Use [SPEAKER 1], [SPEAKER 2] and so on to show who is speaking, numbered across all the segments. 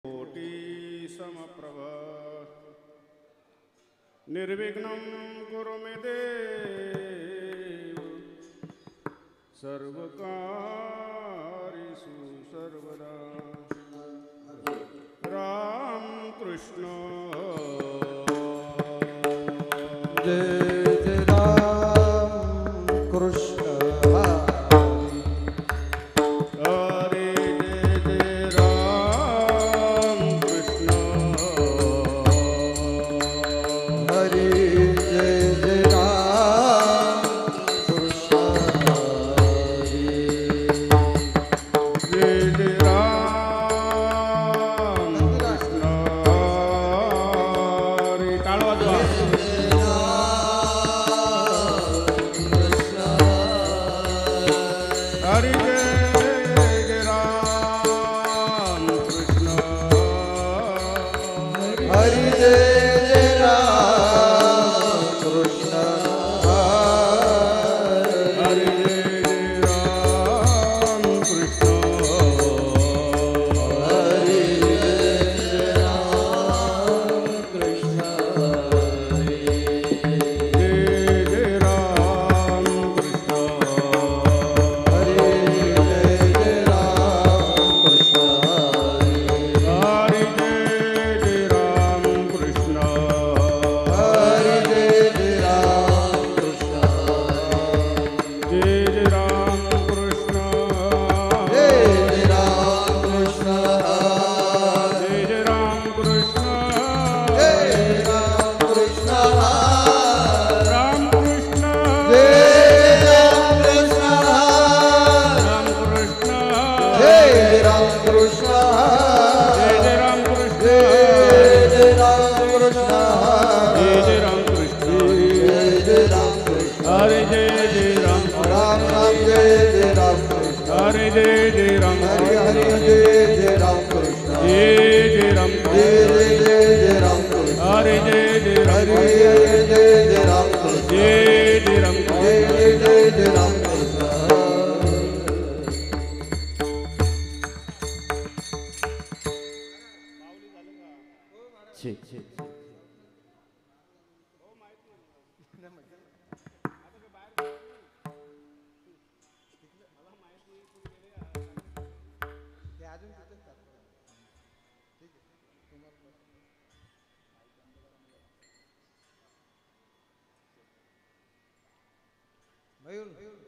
[SPEAKER 1] कोटि समप्रभ निर्विघ्नं कुरु मे देव सर्वकार्येषु सर्वदा। राम कृष्ण
[SPEAKER 2] जय जय राम कृष्ण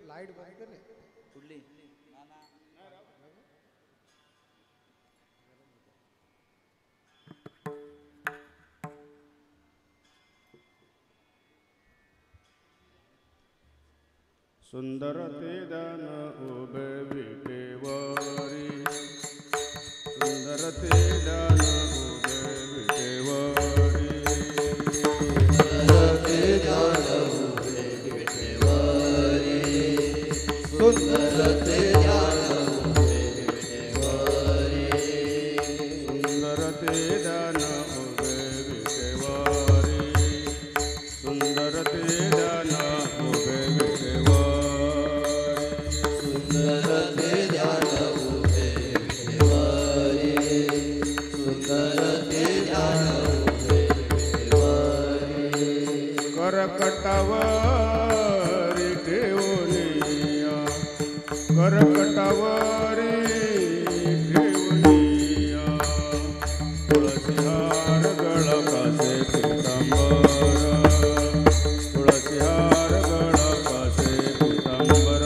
[SPEAKER 2] लाइट बंद कर कुठली
[SPEAKER 1] सुंदर ते दान उभे विटेवरी सुंदर ते दान उभे विटेवरी
[SPEAKER 2] सुंदर ते दान उभे विटेवरी सुंदर ते दान उभे विटेवरी
[SPEAKER 1] सुंदर ते दान उभे विटेवरी सुंदर ते दान उभे विटेवरी करकटावरी ठेवनिया करकटावरी ठेवनिया तुळसी हार गळकासे पीतांबर तुळसी हार गळकासे पीतांबर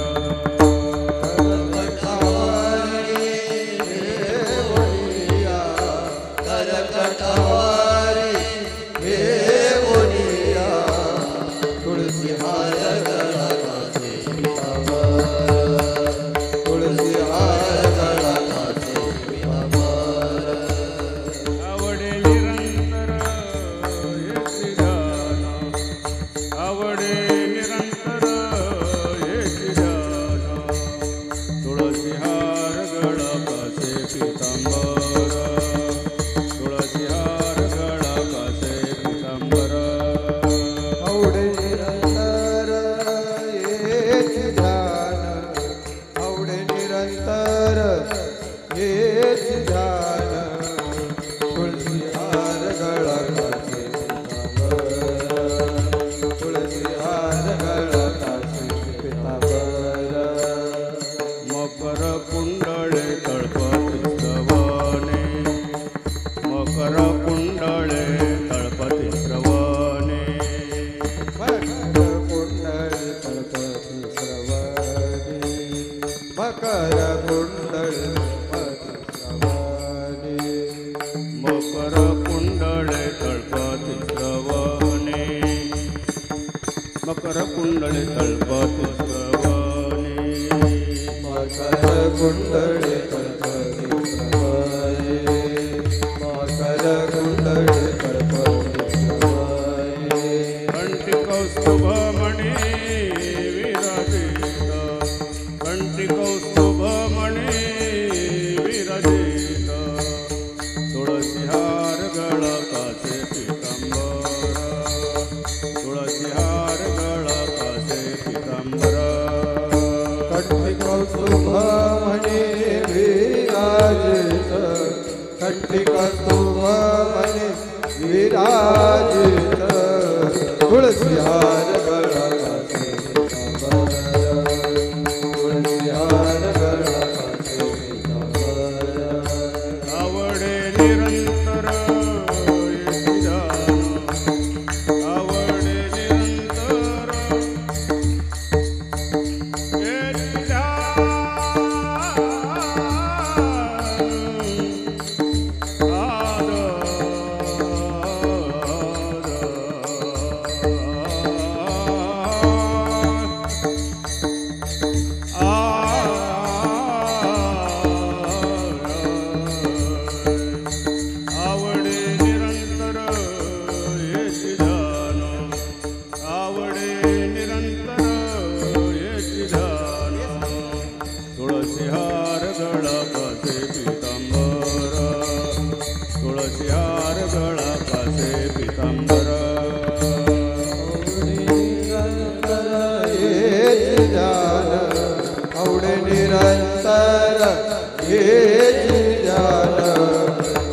[SPEAKER 2] करकटावरी ठेवनिया करकटावरी ठेवनिया तुळसी हार गळकासे पीतांबर तुळसी हार गळकासे पीतांबर
[SPEAKER 1] आवडे निरंतर येची ध्यान आवडे निरंतर येची ध्यान तुळसी हार गळकासे पीतांबर तुळसी हार मकर कुंडले कल्पतिस्रवणे
[SPEAKER 2] मकर कुंडले कल्पतिस्रवणे मकर कुंडले कल्पतिस्रवणे
[SPEAKER 1] कंटिकौस्तुभमणि विरजित कंटिकौस्तुभमणि विरजित तुळसीहार गळकाचे पीतांबर तुळसीहार गळकाचे पीतांबर
[SPEAKER 2] कंटिकौस्तुभमणि विराजित कंटिकौस्तुभमणि विराजित तुळसीहार गळकाचे पीतांबर तुळसीहार गळकाचे पीतांबर
[SPEAKER 1] आवडे निरंतर येती जाण आवडे निरंतर येती जाण आवडे निरंतर येती जाण आवडे निरंतर येती जाण तुळसीहार गळकाचे पीतांबर तुळसीहार गळकाचे पीतांबर
[SPEAKER 2] आवडे निरंतर येती जाण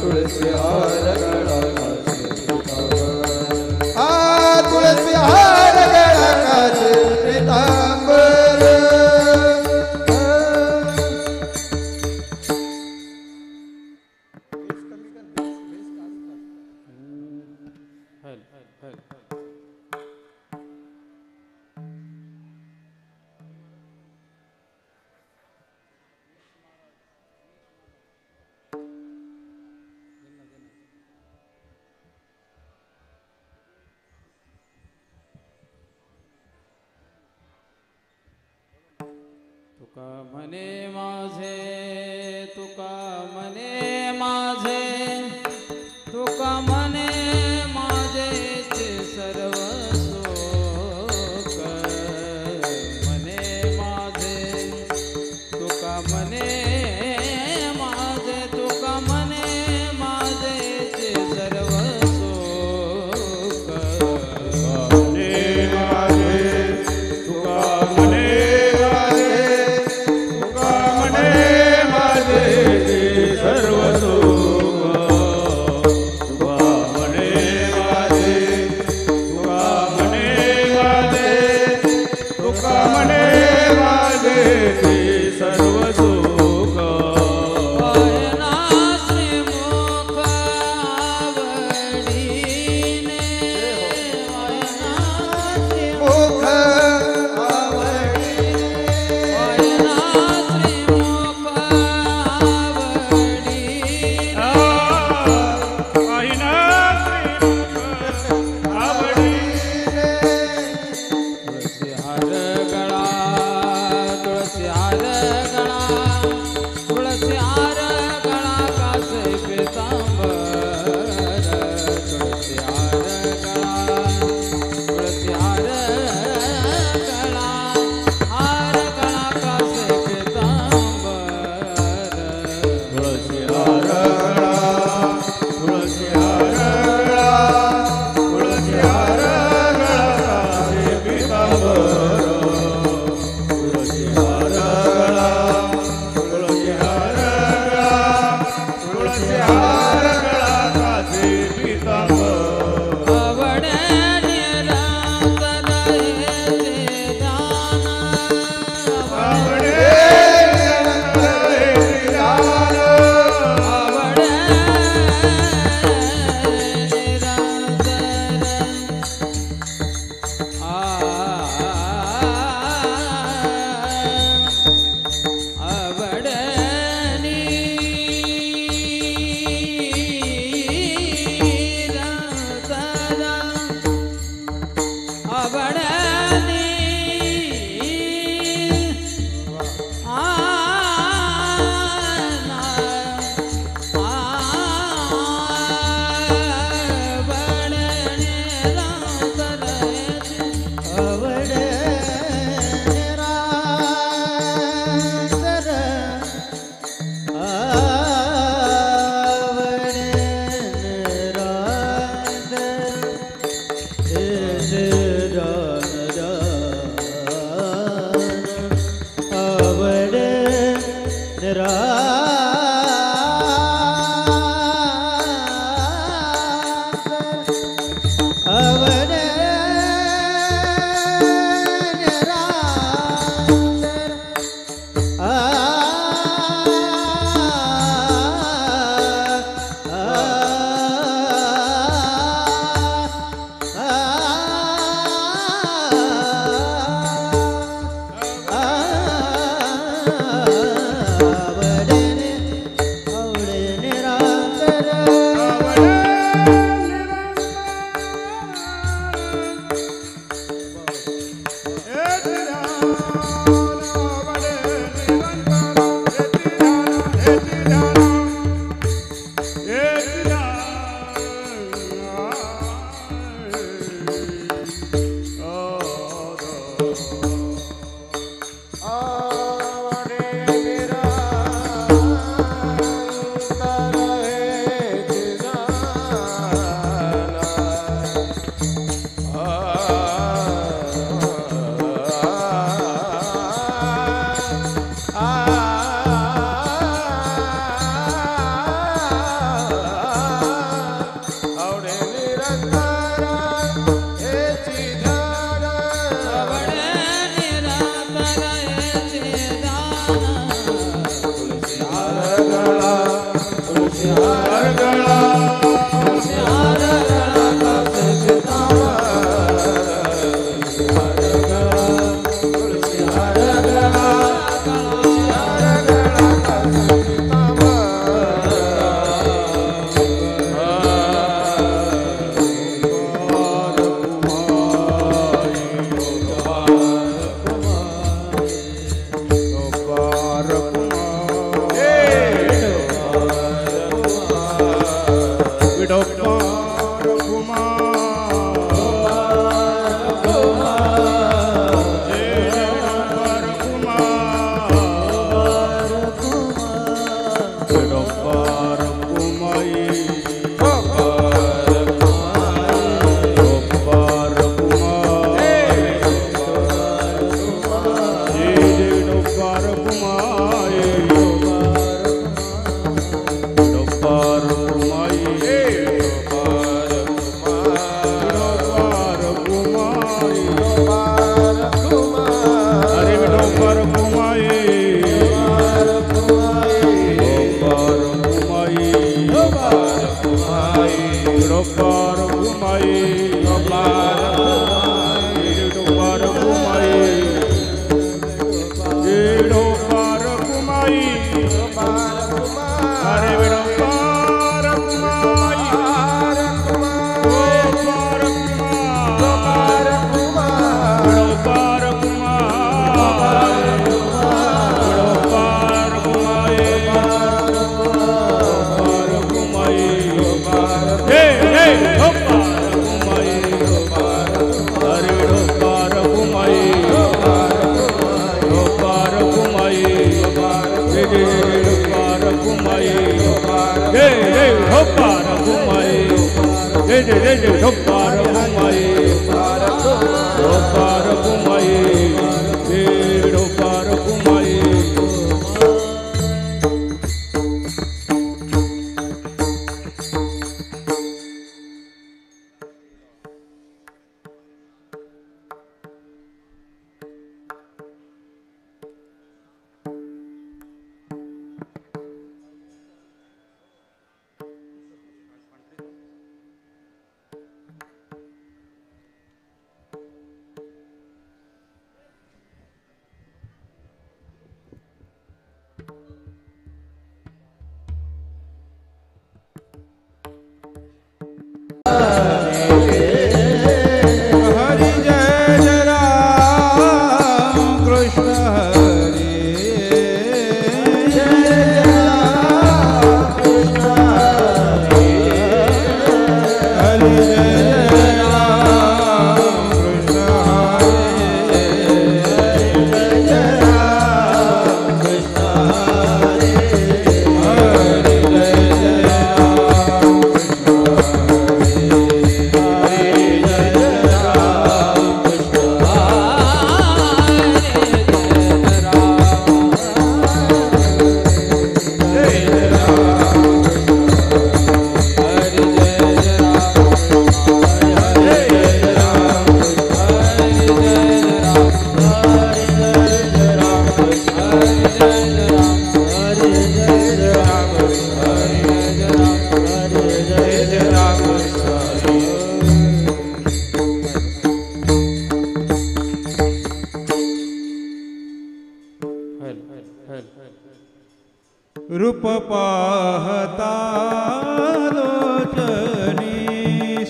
[SPEAKER 2] तुळसीहार गळकाचे पीतांबर आ तुळसीहार गळकाचे पीतांबर
[SPEAKER 3] तुका मने माझे तुका मने माझे तुका मने माझेचे सर्व सुख मने माझे तुका मने माझे तुका मने माझेचे सर्व सुख
[SPEAKER 1] मने माझे तुका मने माझे तुका मने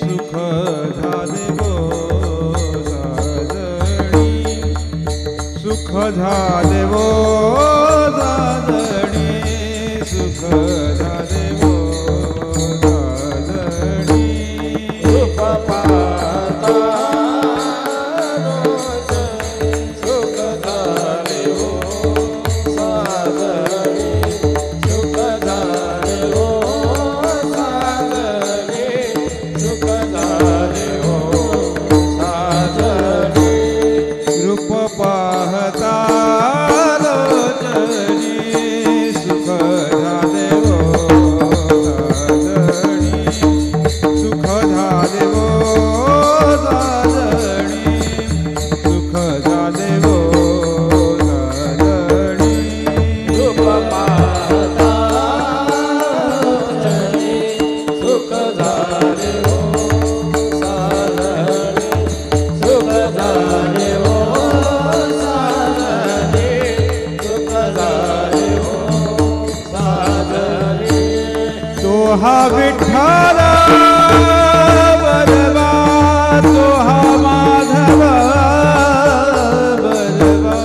[SPEAKER 2] सुख झाले वो साजणी सुख झाले वो साजणी सुख झाले वो साजणी रूप पाहता सुख झाले वो साजणी सुख झाले वो साजणी सुख झाले वो साजणी रूप पाहता लोचनी सुख झाले वो साजणी सुख झाले वो साजणी सुख झाले वो साजणी रूप पाहता लोचनी सुख झाले वो साजणी सुख झाले वो साजणी सुख झाले वो साजणी तो हा विठ्ठल बलवा तो हा माधव बलवा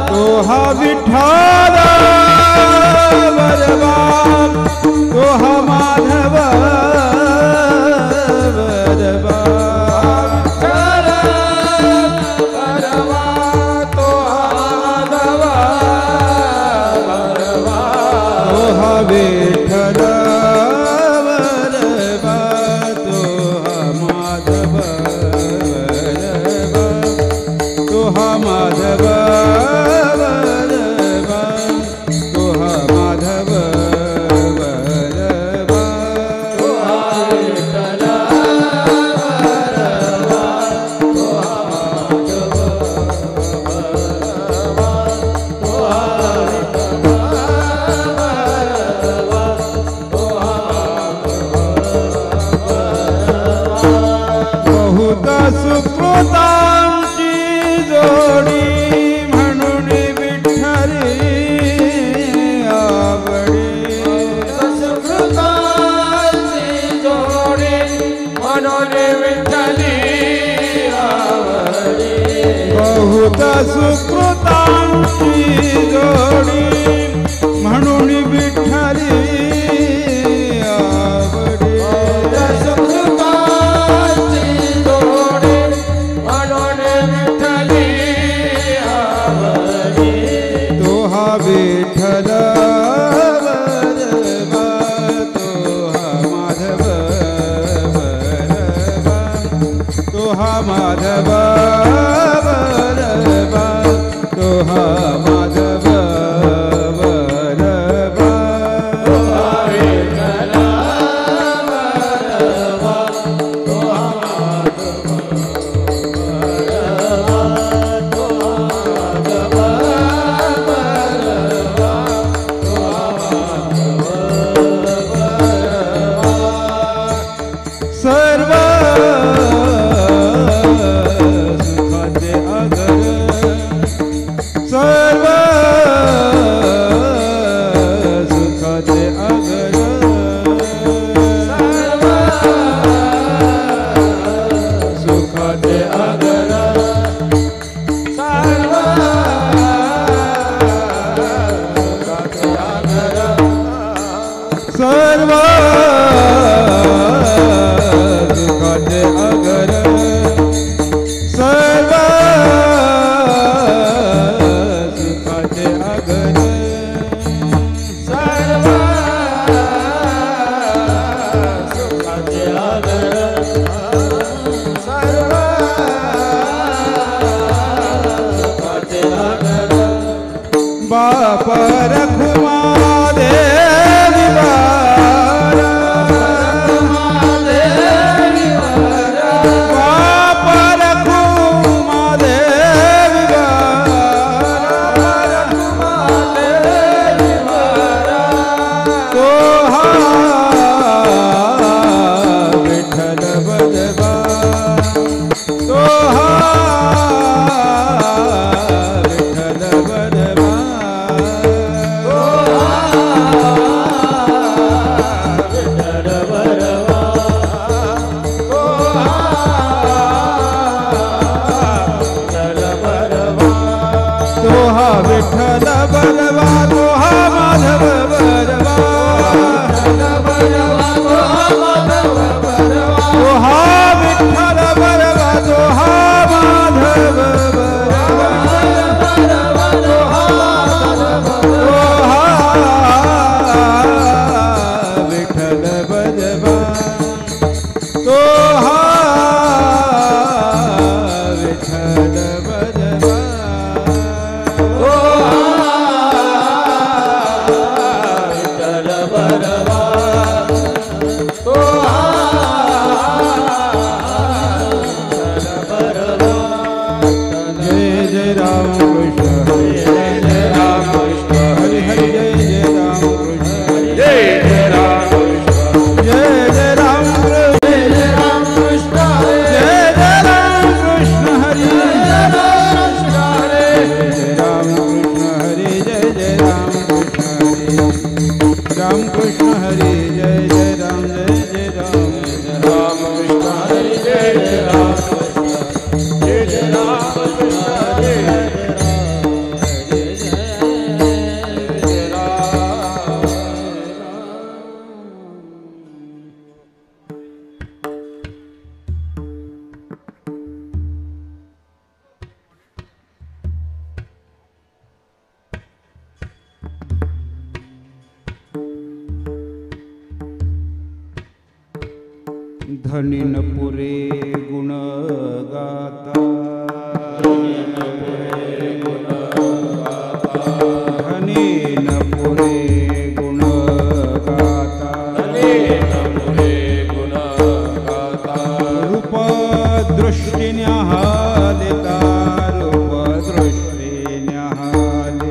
[SPEAKER 2] तो हा विठ्ठल बलवा तो हा माधव बलवा विठ्ठल बलवा तो हा माधव बलवा तो हा माधव बलवा तो हा माधव बलवा तो हा विठ्ठल बलवा तो हा माधव बलवा तो हा बहुत सुकृतांची जोडी म्हणून विठ्ठली आवडी सुकृतांची जोडी म्हणून विठ्ठली आवडी बहुत सुकृतांची जोडी म्हणून विठ्ठली आवडी विठ्ठल बलवा तो हा माधव बलवा तो हा माधव बलवा तो हा माधव बलवा तो हा विठ्ठल बलवा तो हा माधव बलवा तो हा माधव सर्व सुखाचे अगर सर्व सुखाचे अगर सर्व सुखाचे अगर सर्व सुखाचे अगर सर्व सुखाचे अगर सर्व सुखाचे अगर सर्व सुखाचे अगर सर्व सुखाचे अगर बाप रखुमा देवी बारा बाप रखुमा देवी बारा तो हा विठ्ठल बलवा तो हा हा विठ्ठल बरवा तो हा माधव बरवा तो हा विठ्ठल बरवा तो हा माधव बरवा तो हा विठ्ठल बरवा तो हा विठ्ठल बरवा धनी न पुरे गुण गाता धनी न पुरे गुण गाता रूप दृष्टी न्याहालिता रूप दृष्टी न्याहालिता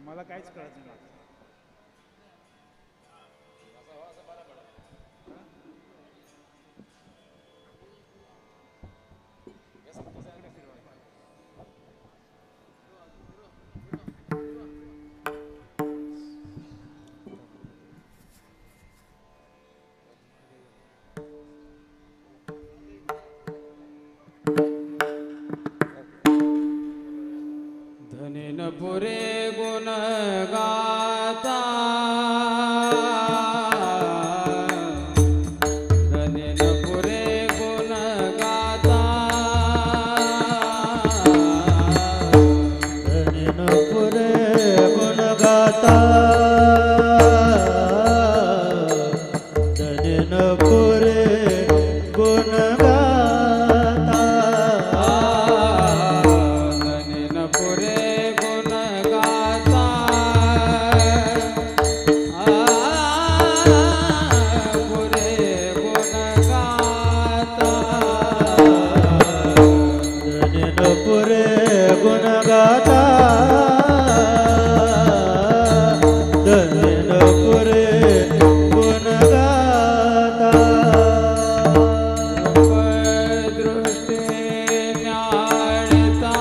[SPEAKER 2] मला काहीच कळत नाही.
[SPEAKER 3] धनेन पुरे गुण गाता धनेन पुरे गुण गाता
[SPEAKER 4] धनेन पुरे गुण गाता धनेन पुरे गुण गाता
[SPEAKER 3] धनेन पुरे गुण गाता पुरे गुण गाता
[SPEAKER 4] धनेन पुरे गुण गाता धनेन पुरे गुण गाता
[SPEAKER 3] दृष्टी न्याळता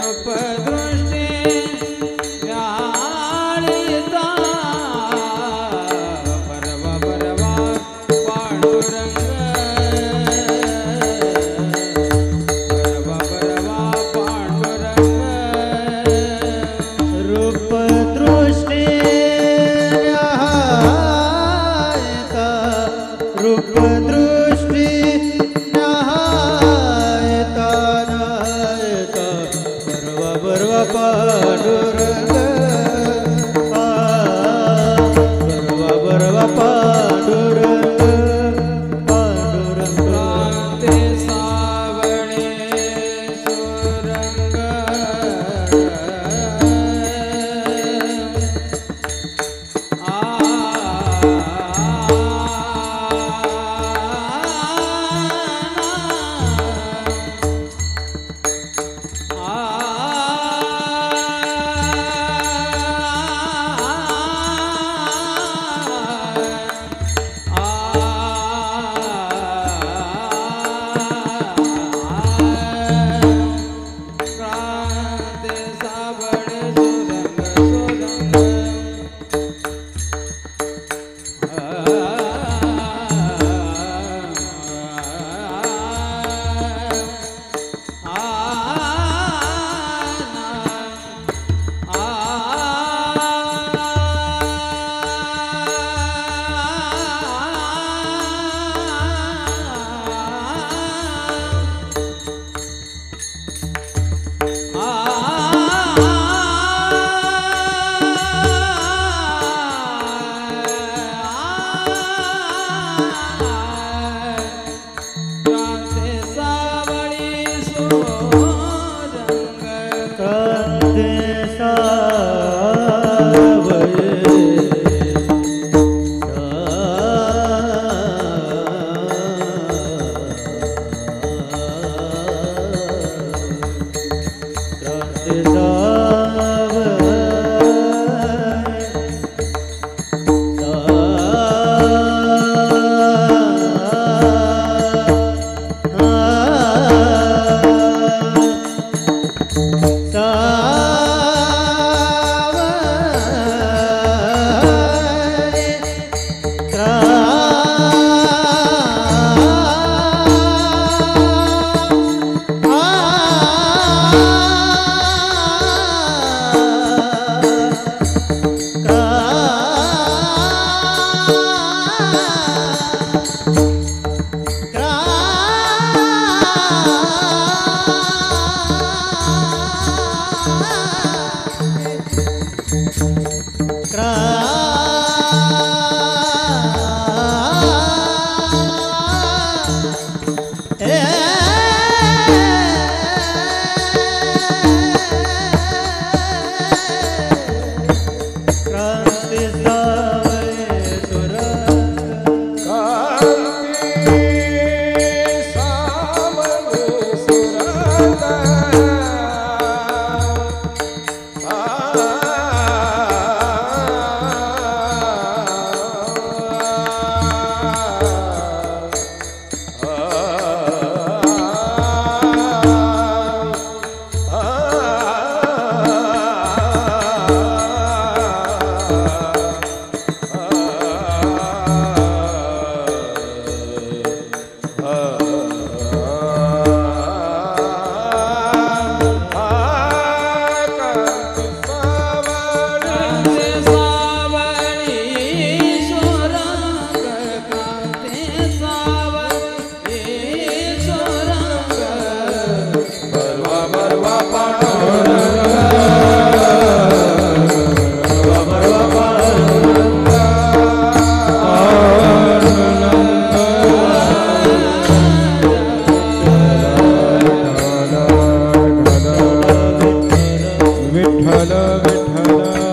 [SPEAKER 3] रूपदृष्टी न्याळता परवा परवा पांडुरंग परवा परवा पांडुरंग
[SPEAKER 4] रूप दृष्टी न्याहायता रूप दृष्टी न्याहायता न्याहायता बरवा बरवा पांडुरंग बरवा बरवा पांडुरंग पांडुरंग
[SPEAKER 3] क्रांती सावणे सुरंग
[SPEAKER 2] विठ्ठल विठ्ठल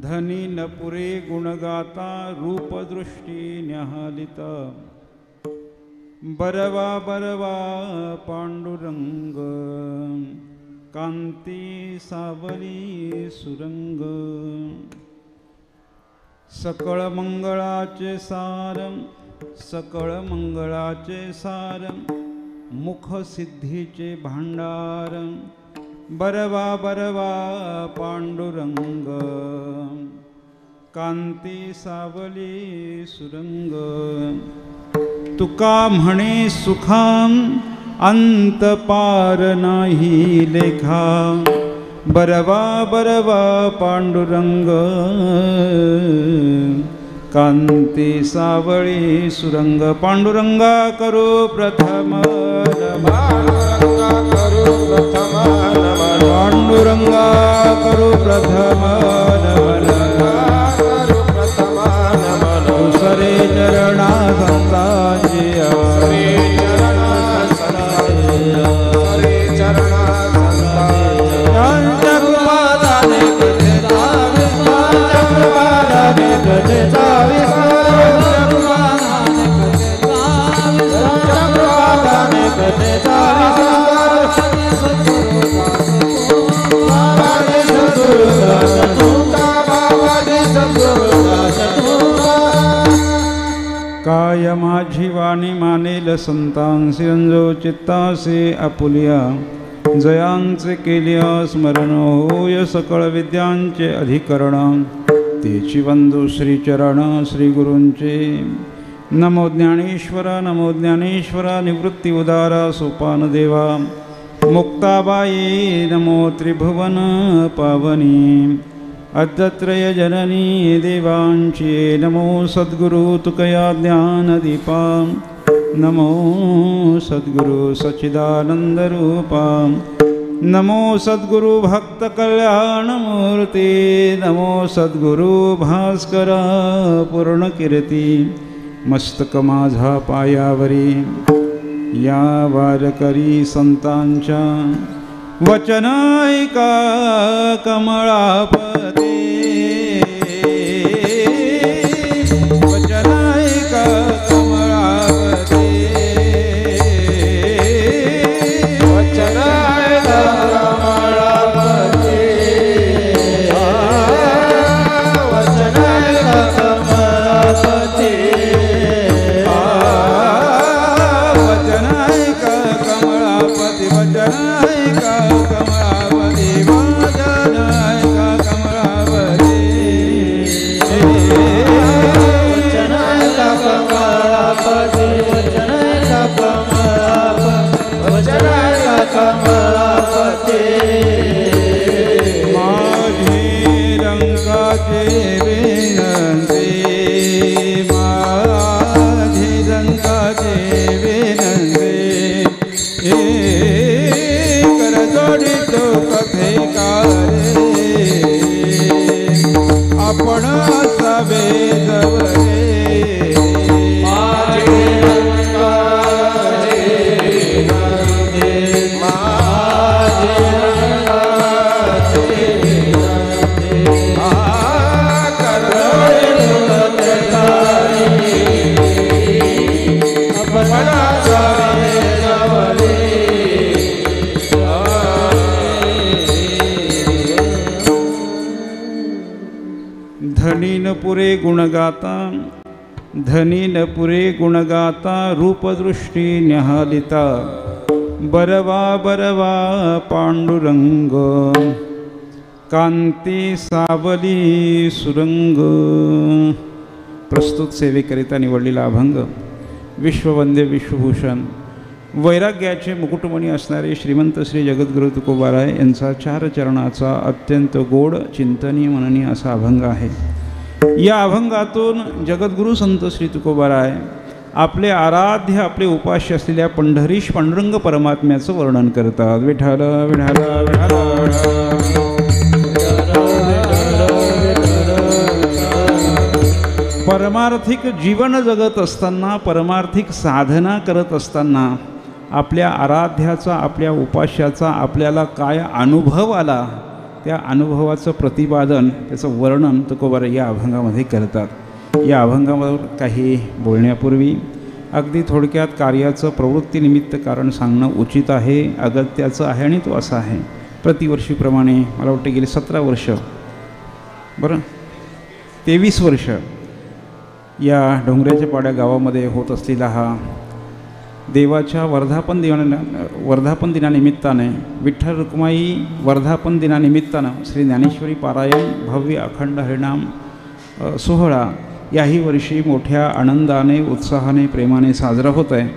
[SPEAKER 2] धनी न पुरे गुणगाता रूपदृष्टी न्याहालिता बरवा बरवा पांडुरंग कांती सावली सुरंग सकळ मंगळाचे सारम सकळ मंगळाचे सारम मुख सिद्धीचे भांडार बरवा बरवा पांडुरंग कांती सावली सुरंग तुका म्हणे सुखाम अंत पार नाही लेखा बरवा बरवा पांडुरंग कांती सावळी सुरंग पांडुरंगा करू प्रथम पांडुरंगा करू प्रथम दुसरे चरणा संतांची काय माझी वाणी मानेल संतांसी अंजो चित्तासे आपुलिया जयांचे केलिया स्मरण होय सकळ विद्यांचे अधिकरण तेची वंदू श्रीचरण श्री गुरूंचे नमो ज्ञानेश्वरा निवृत्ती उदारा सोपान देवा मुक्ताबाई नमो त्रिभुवन पावनी अद्यत्रय जननी देवांची नमो सद्गुरु तुकया ज्ञानदीपा नमो सद्गुरु सच्चिदानंदरूपा नमो सद्गुरु भक्त कल्याण मूर्ती, नमो सद्गुरु भास्कर पूर्ण कीर्ती. मस्तक माझा पायावरी या वारकरी संतांच्या, वचन ऐका कमळापती, वचन ऐका कमळापती, वचन ऐका कमळापती,
[SPEAKER 4] वचन ऐका कमळापती,
[SPEAKER 2] वचन ऐका कमळापती, वचन ऐका कमळापती, वचन ऐका कमळापती.
[SPEAKER 4] वचन ऐका कमळापती, वचन ऐका कमळापती, वचन ऐका कमळापती.
[SPEAKER 2] माझी रंगाचे विनंती, माझी रंगाचे विनंती, कर जोडी तो कथेकारे, आपण असावे जवळे.
[SPEAKER 4] माझे रंगाचे विनंती, माझे रंगाचे विनंती,
[SPEAKER 2] कर
[SPEAKER 4] आपण असावे जवळे.
[SPEAKER 2] धनीन पुरे गुणगाता, धनीन पुरे गुणगाता, रूपदृष्टी न्याहालिता, बरवा बरवा पांडुरंग, कांती सावली सुरंग. प्रस्तुत सेवेकरिता निवडलेला अभंग विश्ववंद्य विश्वभूषण वैराग्याचे मुकुटमणी असणारे श्रीमंत श्री जगद्गुरु तुकोबाराय यांचा 4 चरणाचा अत्यंत गोड चिंतनीय मननीय असा अभंग आहे. या अभंगातून जगद्गुरु संत श्री तुकोबाराय आपले आराध्य, आपले उपास्य असलेल्या पंढरीश पांडुरंग परमात्म्याचं वर्णन करतात. विठाल विठाल विठाल. परमार्थिक जीवन जगत असताना, परमार्थिक साधना करत असताना आपल्या आराध्याचा, आपल्या उपास्याचा आपल्याला काय अनुभव आला, त्या अनुभवाचं प्रतिपादन, त्याचं वर्णन तुकोबाराय या अभंगामध्ये करतात. या अभंगावर काही बोलण्यापूर्वी अगदी थोडक्यात कार्याचं प्रवृत्तीनिमित्त कारण सांगणं उचित आहे, अगत्याचं आहे आणि तो असा आहे. प्रतिवर्षीप्रमाणे मला वाटतं गेली 17 वर्ष, बरं 23 वर्ष या डोंगराच्या पाड्या गावामध्ये होत असलेला हा देवाच्या वर्धापन दिनानिमित्ताने, विठ्ठल रुक्माई वर्धापन दिनानिमित्तानं श्री ज्ञानेश्वरी पारायण भव्य अखंड हरिनाम सोहळा याही वर्षी मोठ्या आनंदाने, उत्साहाने, प्रेमाने साजरा होत आहे.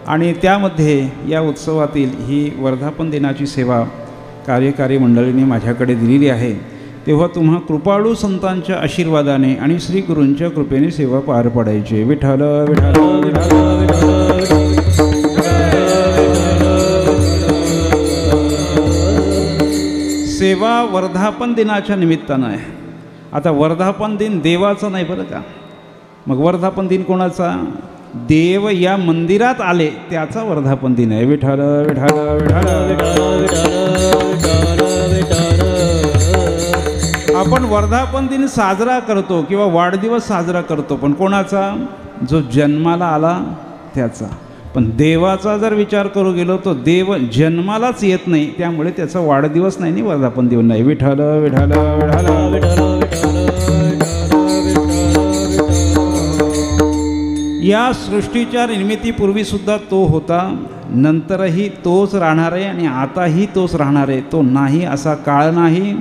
[SPEAKER 2] आणि त्यामध्ये या उत्सवातील ही वर्धापन दिनाची सेवा कार्यकारी मंडळीने माझ्याकडे दिलेली आहे. तेव्हा तुम्हा कृपाळू संतांच्या आशीर्वादाने आणि श्री गुरूंच्या कृपेने सेवा पार पडायची. विठ्ठल विठ्ठल विठ्ठल. सेवा वर्धापन दिनाच्या निमित्तानं आहे. आता वर्धापन दिन देवाचा नाही बरं का. मग वर्धापन दिन कोणाचा? देव या मंदिरात आले त्याचा वर्धापन दिन आहे. विठ्ठल विठ्ठल विठ्ठल. आपण वर्धापन दिन साजरा करतो किंवा वाढदिवस साजरा करतो, पण कोणाचा? जो जन्माला आला त्याचा. पण देवाचा जर विचार करू गेलो तो देव जन्मालाच येत नाही, त्यामुळे त्याचा वाढदिवस नाही आणि वर्धापन दिन नाही. विठ्ठल विठ्ठल विठ्ठल. या सृष्टीच्या निर्मितीपूर्वीसुद्धा तो होता, नंतरही तोच राहणार आहे आणि आताही तोच राहणार आहे. तो नाही असा काळ नाही,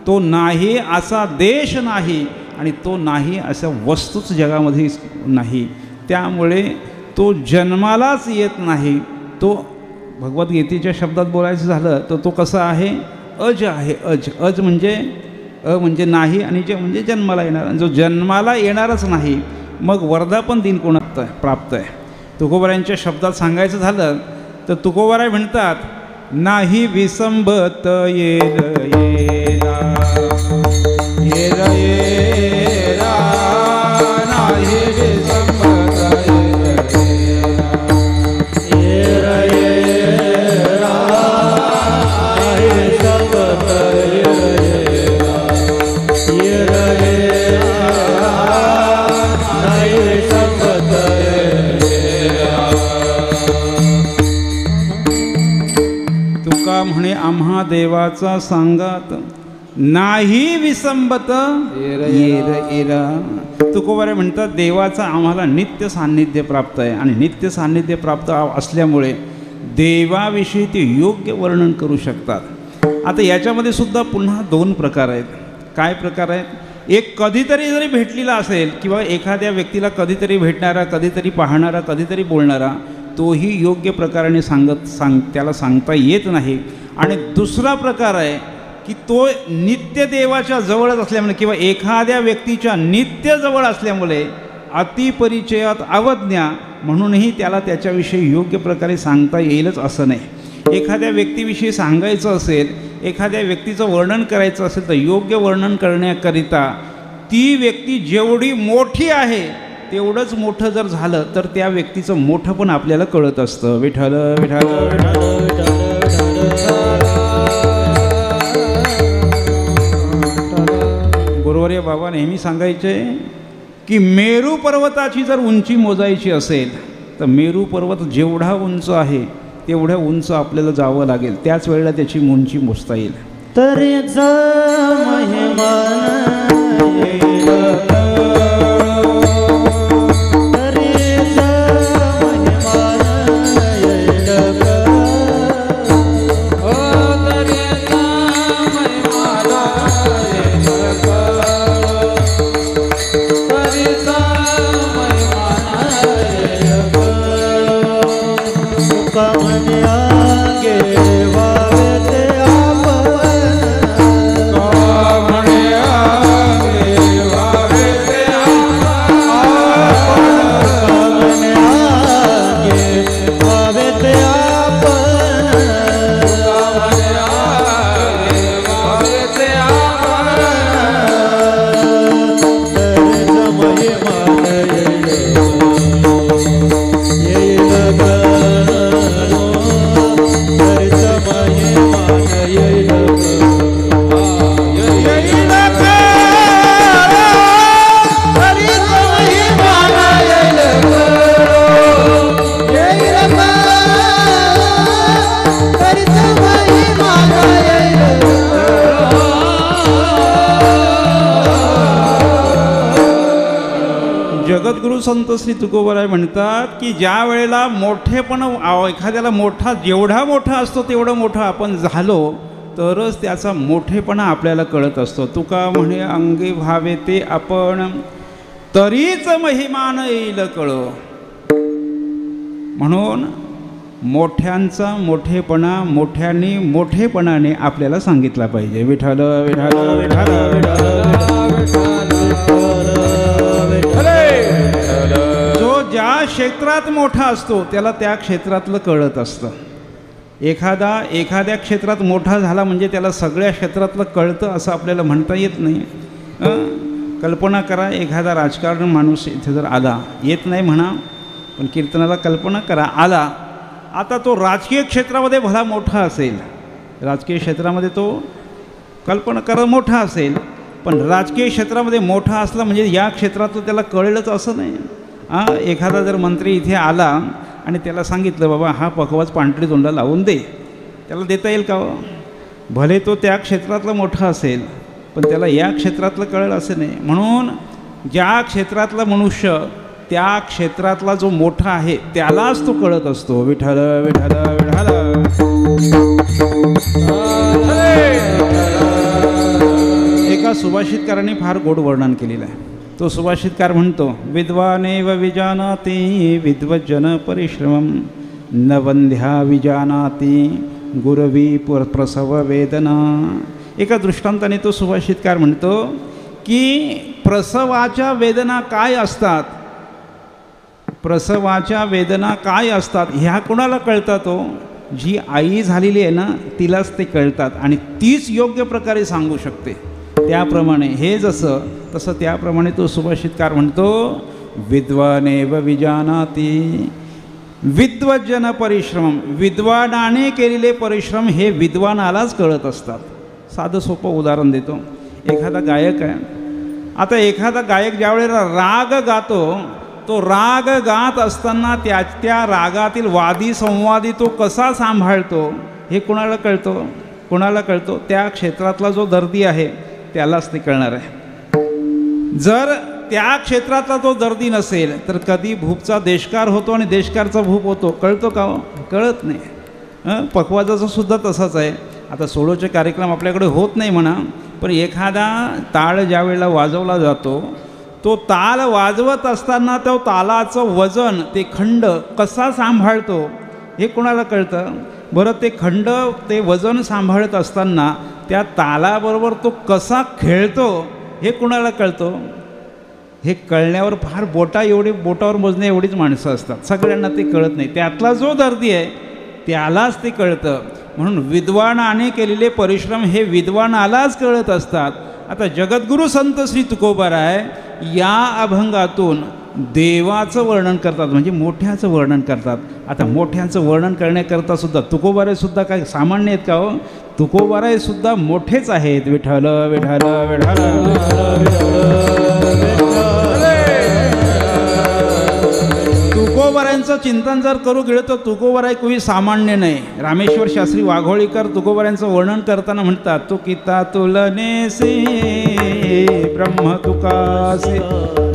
[SPEAKER 2] तो नाही असा देश नाही आणि तो नाही अशा वस्तूच जगामध्ये नाही. त्यामुळे तो जन्मालाच येत नाही. तो भगवद्गीतेच्या शब्दात बोलायचं झालं तर तो कसा आहे? अज आहे. अज. अज म्हणजे म्हणजे नाही आणि जे म्हणजे जन्माला येणार. जो जन्माला येणारच नाही, मग वर्धापन दिन कोणात प्राप्त आहे? तुकोबारायांच्या शब्दात सांगायचं झालं तर तुकोबाराय म्हणतात नाही विसंबत येल येला येल येला नाही विसंबत येल येला तुका म्हणे आम्हा देवाचा सांगात नाही विसंबत येर येरा. तुकोबारे म्हणतात देवाचा आम्हाला नित्य सान्निध्य प्राप्त आहे आणि नित्य सान्निध्य प्राप्त असल्यामुळे देवाविषयी ते योग्य वर्णन करू शकतात. आता याच्यामध्ये सुद्धा पुन्हा दोन प्रकार आहेत. काय प्रकार आहेत? एक कधीतरी जरी भेटलेला असेल किंवा एखाद्या व्यक्तीला कधीतरी भेटणारा, कधीतरी पाहणारा, कधीतरी बोलणारा, तोही योग्य प्रकाराने त्याला सांगता येत नाही. आणि दुसरा प्रकार आहे की तो नित्य देवाच्या जवळच असल्यामुळे किंवा एखाद्या व्यक्तीच्या नित्य जवळ असल्यामुळे अतिपरिचयात अवज्ञा म्हणूनही त्याला त्याच्याविषयी योग्य प्रकारे सांगता येईलच असं नाही. एखाद्या व्यक्तीविषयी सांगायचं असेल, एखाद्या व्यक्तीचं वर्णन करायचं असेल तर योग्य वर्णन करण्याकरिता ती व्यक्ती जेवढी मोठी आहे तेवढंच मोठं जर झालं तर त्या व्यक्तीचं मोठं पण आपल्याला कळत असतं. विठ्ठल विठ्ठल विठ्ठल. गुरुवर्य बाबा नेहमी सांगायचे की मेरू पर्वताची जर उंची मोजायची असेल तर मेरू पर्वत जेवढा उंच आहे तेवढ्या उंच आपल्याला जावं लागेल, त्याच वेळेला त्याची उंची मोजता येईल.
[SPEAKER 4] तरीच
[SPEAKER 2] जगद्गुरु संत श्री तुकोबाराय म्हणतात की ज्या वेळेला मोठेपण एखाद्याला जेवढा मोठा असतो तेवढं मोठं आपण झालो तरच त्याचा मोठेपणा आपल्याला कळत असतो. तुका म्हणे अंगी भावे ते आपण तरीच महिमान येईल कळो. म्हणून मोठ्यांचा मोठेपणा मोठ्यांनी मोठेपणाने आपल्याला सांगितला पाहिजे. विठ्ठल विठ्ठल विठ्ठल. जो ज्या क्षेत्रात मोठा असतो त्याला त्या क्षेत्रातलं कळत असतं. एखाद्या क्षेत्रात मोठा झाला म्हणजे त्याला सगळ्या क्षेत्रातलं कळतं असं आपल्याला म्हणता येत नाही. कल्पना करा, एखादा राजकारण माणूस इथे जर आला, येत नाही म्हणा पण कीर्तनाला कल्पना करा, आला. आता तो राजकीय क्षेत्रामध्ये भला मोठा असेल, राजकीय क्षेत्रामध्ये तो कल्पना करा मोठा असेल, पण राजकीय क्षेत्रामध्ये मोठा असला म्हणजे या क्षेत्रातलं त्याला कळलंच असं नाही. एखादा जर मंत्री इथे आला आणि त्याला सांगितलं बाबा हा पकवाज पांढरी तोंडा लावून दे, त्याला देता येईल का? भले तो त्या क्षेत्रातला मोठा असेल पण त्याला या क्षेत्रातलं कळलं असं नाही. म्हणून ज्या क्षेत्रातला मनुष्य त्या क्षेत्रातला जो मोठा आहे त्यालाच तो कळत असतो. विठ्ठल विठ्ठल विठ्ठल. एका सुभाषितकाराने फार गोड वर्णन केलेलं आहे. तो सुभाषितकार म्हणतो, विद्वानेव विजानाति विद्वज्जन परिश्रमं न वंध्या विजानाति गुरवी प्रसव वेदना. एका दृष्टांताने तो सुभाषितकार म्हणतो की प्रसवाच्या वेदना काय असतात, प्रसवाच्या वेदना काय असतात ह्या कोणाला कळतात? जी आई झालेली आहे ना तिलाच ते कळतात आणि तीच योग्य प्रकारे सांगू शकते. त्याप्रमाणे हे जसं तसं त्याप्रमाणे तो सुभाषितकार म्हणतो, विद्वानेव विजानाती विद्वज्जन परिश्रम. विद्वानाने केलेले परिश्रम हे विद्वानालाच कळत असतात. साधं सोपं उदाहरण देतो. एखादा गायक आहे. आता एखादा गायक ज्यावेळेला राग गातो, तो राग गात असताना त्या रागातील वादी संवादी तो कसा सांभाळतो हे कोणाला कळतो? कोणाला कळतो? त्या क्षेत्रातला जो दर्दी आहे त्यालाच ते कळणार आहे. जर त्या क्षेत्रातला तो दर्दी नसेल तर कधी भूपचा देशकार होतो आणि देशकारचा भूप होतो. कळतो का? कळत नाही. पखवाजाचं सुद्धा तसंच आहे. आता सोलोचे कार्यक्रम आपल्याकडे होत नाही म्हणा, पण एखादा ताळ ज्या वेळेला वाजवला जातो, तो ताल वाजवत असताना तो तालाचं वजन, ते खंड कसा सांभाळतो हे कोणाला कळतं? बरं, ते खंड, ते वजन सांभाळत असताना त्या तालाबरोबर तो कसा खेळतो हे कोणाला कळतं? हे कळण्यावर फार बोटावर मोजण्या एवढीच माणसं असतात. सगळ्यांना ते कळत नाही. त्यातला जो दर्दी आहे त्यालाच ते कळतं. म्हणून विद्वानाने केलेले परिश्रम हे विद्वानालाच कळत असतात. आता जगद्गुरू संत श्री तुकोबाराय या अभंगातून देवाचं वर्णन करतात, म्हणजे मोठ्याचं वर्णन करतात. आता मोठ्याचं वर्णन करण्याकरता सुद्धा तुकोबाराय सुद्धा काय सामान्य आहेत का हो? तुकोबाराय सुद्धा मोठेच आहेत. विठ्ठल विठ्ठल विठ्ठल. तुकोबारायांचं चिंतन जर करू गेलं तर तुकोबाराय कोणी सामान्य नाही. रामेश्वर शास्त्री वाघोळीकर तुकोबारायांचं वर्णन करताना म्हणतात, तुकिता तुलनेसे ब्रह्म तुकासे.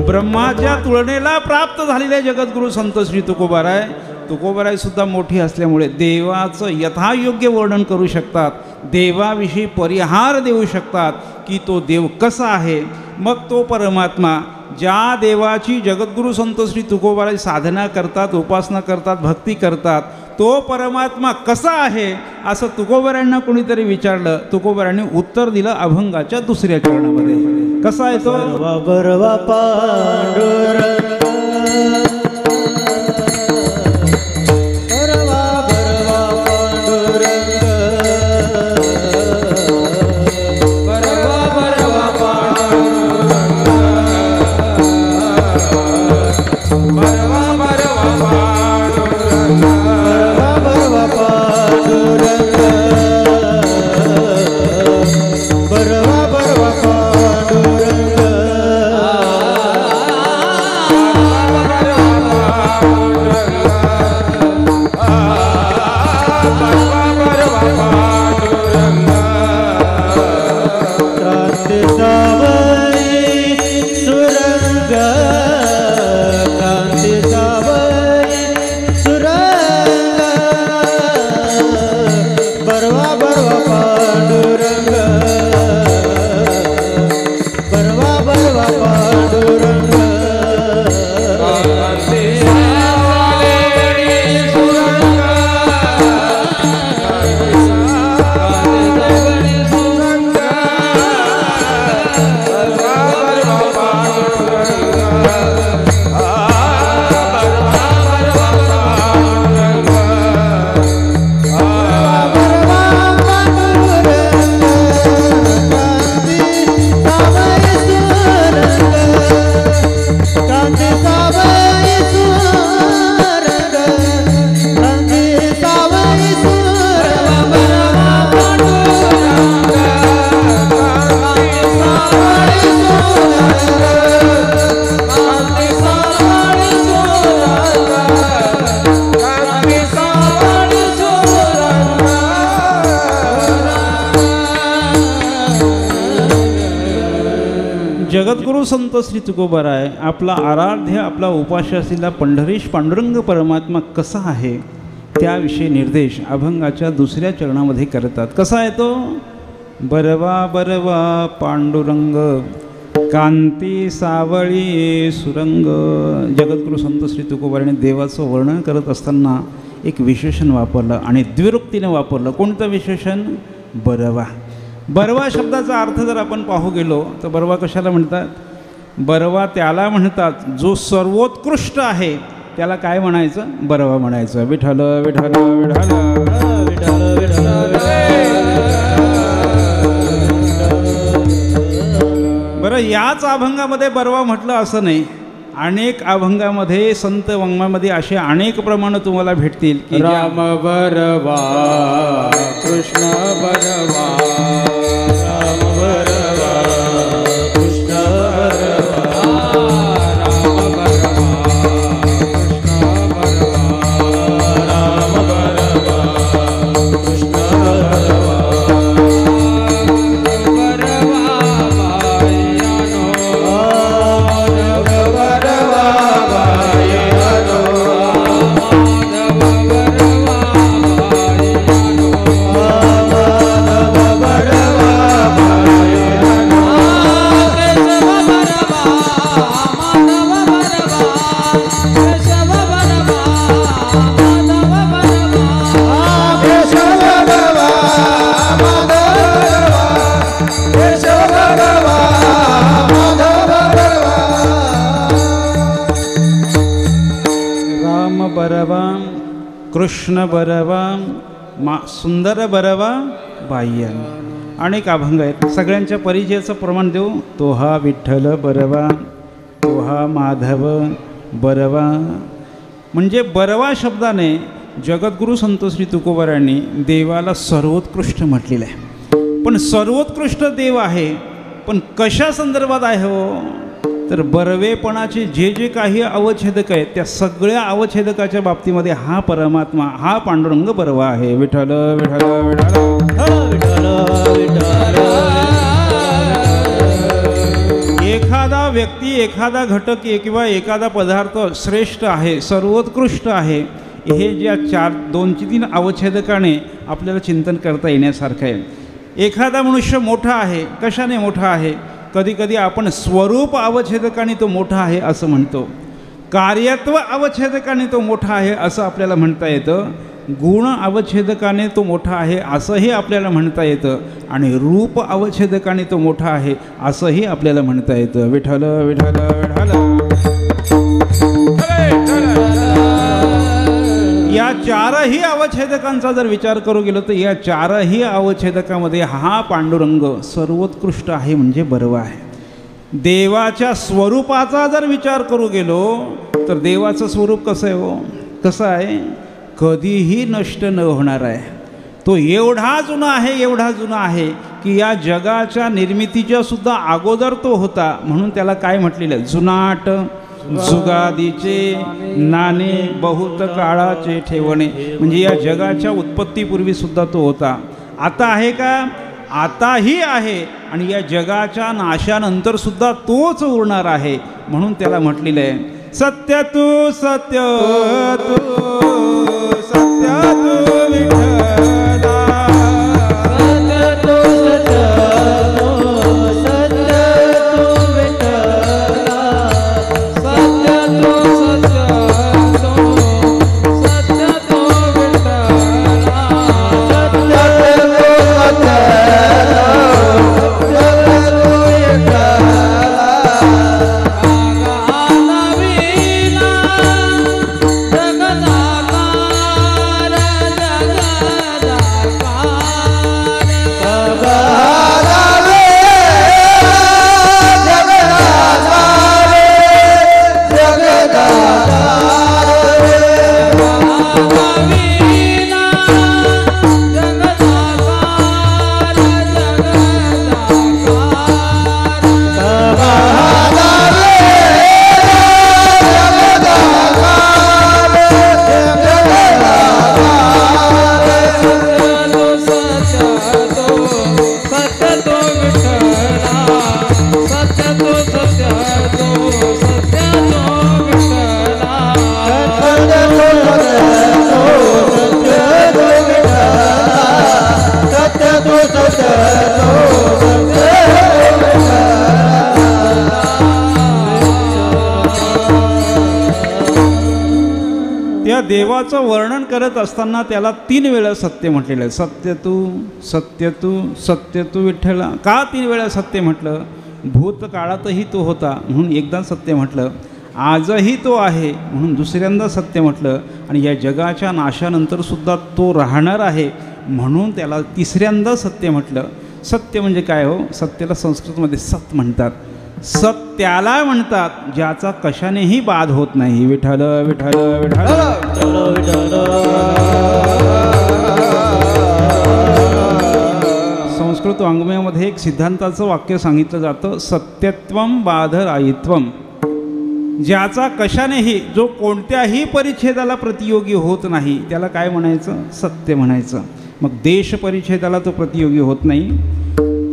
[SPEAKER 2] ब्रह्माच्या तुलनेला प्राप्त झालेले जगद्गुरू संत श्री तुकोबाराय. तुकोबाराय सुद्धा मोठी असल्यामुळे देवाचं यथायोग्य वर्णन करू शकतात. देवाविषयी परिहार देऊ शकतात की तो देव कसा आहे. मग तो परमात्मा ज्या देवाची जगद्गुरू संत श्री तुकोबाराय साधना करतात, उपासना करतात, भक्ती करतात, तो परमात्मा कसा आहे असं तुकोबारायांना कोणीतरी विचारलं. तुकोबारायांनी उत्तर दिलं अभंगाच्या दुसऱ्या चरणामध्ये. कसा आहे तो?
[SPEAKER 4] बरवा पांडुरंग
[SPEAKER 2] जगद्गुरू संत श्री तुकोबाराय आपला आराध्य, आपला उपास्य असलेला पंढरीश पांडुरंग परमात्मा कसा आहे त्याविषयी निर्देश अभंगाच्या दुसऱ्या चरणामध्ये करतात. कसा आहे तो? बरवा बरवा पांडुरंग कांती सावळी सुरंग. जगद्गुरू संत श्री तुकोबाराने देवाचं वर्णन करत असताना एक विशेषण वापरलं आणि द्विरुक्तीने वापरलं. कोणतं विशेषण? बरवा. बरवा शब्दाचा अर्थ जर आपण पाहू गेलो तर बरवा कशाला म्हणतात? बरवा त्याला म्हणतात जो सर्वोत्कृष्ट आहे त्याला काय म्हणायचं? बरवा म्हणायचं. विठ्ठल विठ्ठल विठ्ठल
[SPEAKER 4] विठ्ठल विठ्ठल
[SPEAKER 2] बरं, याच अभंगामध्ये बरवा म्हटलं असं नाही. अनेक अभंगामध्ये संत वाङ्मयामध्ये असे अनेक प्रमाण तुम्हाला भेटतील की
[SPEAKER 3] राम बरवा कृष्ण बरवा
[SPEAKER 4] राम बरवा कृष्ण
[SPEAKER 2] बरवा कृष्ण बरवा सुंदर बरवा बाह्यन. अनेक अभंग आहेत. सगळ्यांच्या परिचयाचं प्रमाण देऊ. तो हा विठ्ठल बरवा, तो हा माधव बरवा. म्हणजे बरवा शब्दाने जगद्गुरू संत श्री तुकोबारायांनी देवाला सर्वोत्कृष्ट म्हटलेलं आहे. पण सर्वोत्कृष्ट देव आहे, पण कशा संदर्भात आहे हो? तर बरवेपणाचे जे जे काही अवच्छेदक आहेत त्या सगळ्या अवच्छेदकाच्या बाबतीमध्ये हा परमात्मा, हा पांडुरंग बरवा आहे. विठ्ठल विठ्ठल विठ्ठल
[SPEAKER 4] विठ्ठल.
[SPEAKER 2] एखादा व्यक्ती, एखादा घटक किंवा एखादा पदार्थ श्रेष्ठ आहे, सर्वोत्कृष्ट आहे, हे ज्या 2-3 अवच्छेदकाने आपल्याला चिंतन करता येण्यासारखं आहे. एखादा मनुष्य मोठा आहे. कशाने मोठा आहे? कधी कधी आपण स्वरूप अवच्छेदकाने तो मोठा आहे असं म्हणतो. कार्यत्व अवच्छेदकाने तो मोठा आहे असं आपल्याला म्हणता येतं. गुण अवच्छेदकाने तो मोठा आहे असंही आपल्याला म्हणता येतं. आणि रूप अवच्छेदकाने तो मोठा आहे असंही आपल्याला म्हणता येतं. विठ्ठल विठ्ठल या 4ही अवच्छेदकांचा जर विचार करू गेलो तर या 4ही अवच्छेदकामध्ये हा पांडुरंग सर्वोत्कृष्ट आहे, म्हणजे बरवा आहे. देवाच्या स्वरूपाचा जर विचार करू गेलो तर देवाचं स्वरूप कसं आहे हो? कसं आहे? कधीही नष्ट न होणार आहे. तो एवढा जुना आहे, एवढा जुना आहे की या जगाच्या निर्मितीच्या सुद्धा अगोदर तो होता. म्हणून त्याला काय म्हटलेलं आहे? जुनाट जुगादीचे नाणे बहुत काळाचे ठेवणे. म्हणजे या जगाच्या उत्पत्तीपूर्वी सुद्धा तो होता. आता आहे का? आताही आहे. आणि या जगाच्या नाशानंतर सुद्धा तोच उरणार आहे. म्हणून त्याला म्हटलेलं आहे सत्य तू सत्य तू सत्य तू विठ्ठला. देवाचं वर्णन करत असताना त्याला 3 वेळा सत्य म्हटलेलं आहे. सत्य तू सत्य तू सत्य तू विठ्ठला. का 3 वेळा सत्य म्हटलं? भूतकाळातही तो होता म्हणून एकदा सत्य म्हटलं. आजही तो आहे म्हणून दुसऱ्यांदा सत्य म्हटलं, आणि या जगाच्या नाशानंतरसुद्धा तो राहणार आहे म्हणून त्याला तिसऱ्यांदा सत्य म्हटलं. सत्य म्हणजे काय हो? सत्याला संस्कृतमध्ये सत म्हणतात. सत्याला म्हणतात ज्याचा कशानेही बाध होत नाही. विठ्ठल विठ्ठल विठ्ठल. संस्कृत वाङ्मयामध्ये एक सिद्धांताचं वाक्य सांगितलं जातं, सत्यत्वम बाधरायित्वम. ज्याचा कशानेही, जो कोणत्याही परिच्छेदाला प्रतियोगी होत नाही त्याला काय म्हणायचं? सत्य म्हणायचं. मग देश परिच्छेदाला तो प्रतियोगी होत नाही,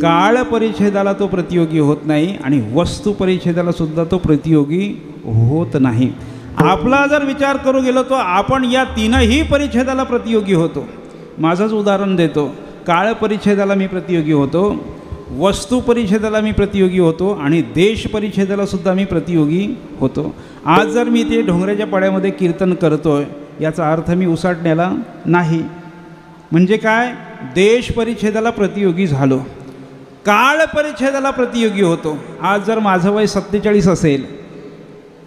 [SPEAKER 2] काळ परिच्छेदाला तो प्रतियोगी होत नाही, आणि वस्तू परिच्छेदाला सुद्धा तो प्रतियोगी होत नाही. आपला जर विचार करू गेलो तर आपण या तीनही परिच्छेदाला प्रतियोगी होतो. माझंच उदाहरण देतो. काळ परिच्छेदाला मी प्रतियोगी होतो, वस्तू परिच्छेदाला मी प्रतियोगी होतो, आणि देश परिच्छेदाला सुद्धा मी प्रतियोगी होतो. आज जर मी ते डोंगराच्या पाड्यामध्ये कीर्तन करतोय याचा अर्थ मी उसाटण्याला नाही. म्हणजे काय? देश परिच्छेदाला प्रतियोगी झालो, काळ परिच्छेदाला प्रतियोगी होतो. आज जर माझं वय 47 असेल,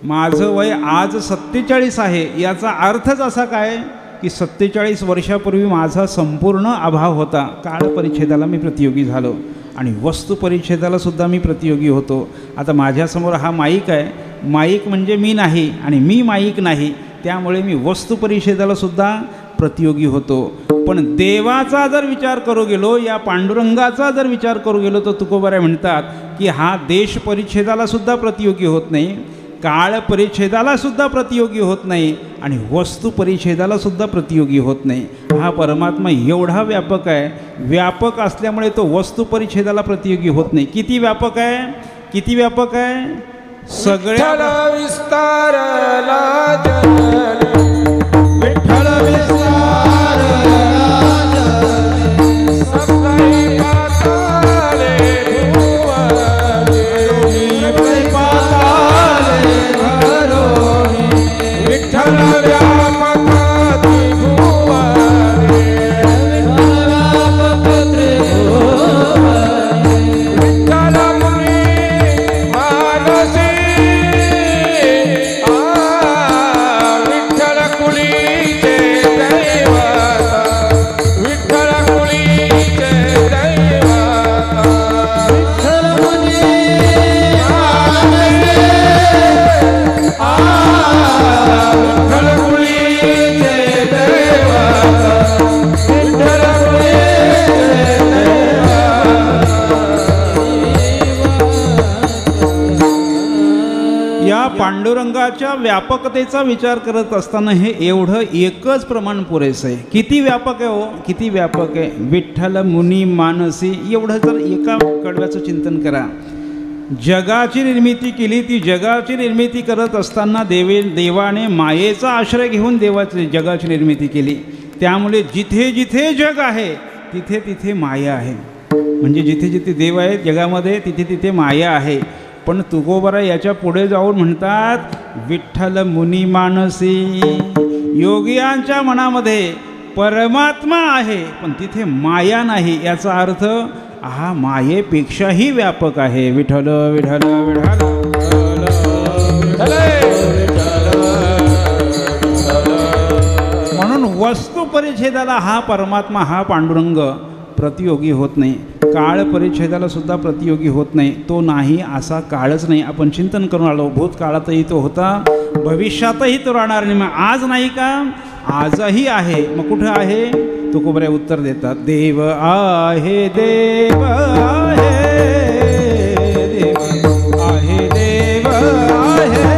[SPEAKER 2] माझं वय आज 47 आहे, याचा अर्थच असा काय की 47 वर्षापूर्वी माझा संपूर्ण अभाव होता. काळ परिच्छेदाला मी प्रतियोगी झालो, आणि वस्तू परिच्छेदाला सुद्धा मी प्रतियोगी होतो. आता माझ्यासमोर हा माईक आहे, माईक म्हणजे मी नाही आणि मी माईक नाही, त्यामुळे मी वस्तू परिच्छेदाला सुद्धा प्रतियोगी होतो. पण देवाचा जर विचार करू गेलो, या पांडुरंगाचा जर विचार करू गेलो, तर तुकोबाराय म्हणतात की हा देश परिच्छेदाला सुद्धा प्रतियोगी होत नाही, काळ परिच्छेदाला सुद्धा प्रतियोगी होत नाही, आणि वस्तू परिच्छेदाला सुद्धा प्रतियोगी होत नाही. हा परमात्मा एवढा व्यापक आहे. व्यापक असल्यामुळे तो वस्तू परिच्छेदाला प्रतियोगी होत नाही. किती व्यापक आहे? किती व्यापक आहे? सगळ्या
[SPEAKER 3] विस्तारला
[SPEAKER 2] विठ्ठल पांडुरंगाच्या व्यापकतेचा विचार करत असताना हे एवढं एकच प्रमाण पुरेसं आहे. किती व्यापक आहे हो? किती व्यापक आहे? विठ्ठल मुनी मानसी, एवढं जर एका कडव्याचं चिंतन करा. जगाची निर्मिती केली, ती जगाची निर्मिती करत असताना देवाने मायेचा आश्रय घेऊन जगाची निर्मिती केली. त्यामुळे जिथे जिथे जग आहे तिथे तिथे माया आहे. म्हणजे जिथे जिथे देव आहे जगामध्ये तिथे तिथे माया आहे. पण तुकोबाराय याच्या पुढे जाऊन म्हणतात विठ्ठल मुनी मानसी, योगियांच्या मनामध्ये परमात्मा आहे पण तिथे माया नाही. याचा अर्थ हा मायेपेक्षाही व्यापक आहे. विठ्ठल विठ्ठल विठ्ठल. म्हणून वस्तू परिच्छेदाला हा परमात्मा, हा पांडुरंग प्रतियोगी होत नाही. काळ परिच्छेदाला सुद्धा प्रतियोगी होत नाही. तो नाही असा काळच नाही. आपण चिंतन करून आलो, भूतकाळातही तो होता, भविष्यातही तो राहणार नाही. मग आज नाही का? आजही आहे. मग कुठं आहे? तुकोबाराय उत्तर देतात, देव आहे, देव आहे, देव आहे, देव आहे,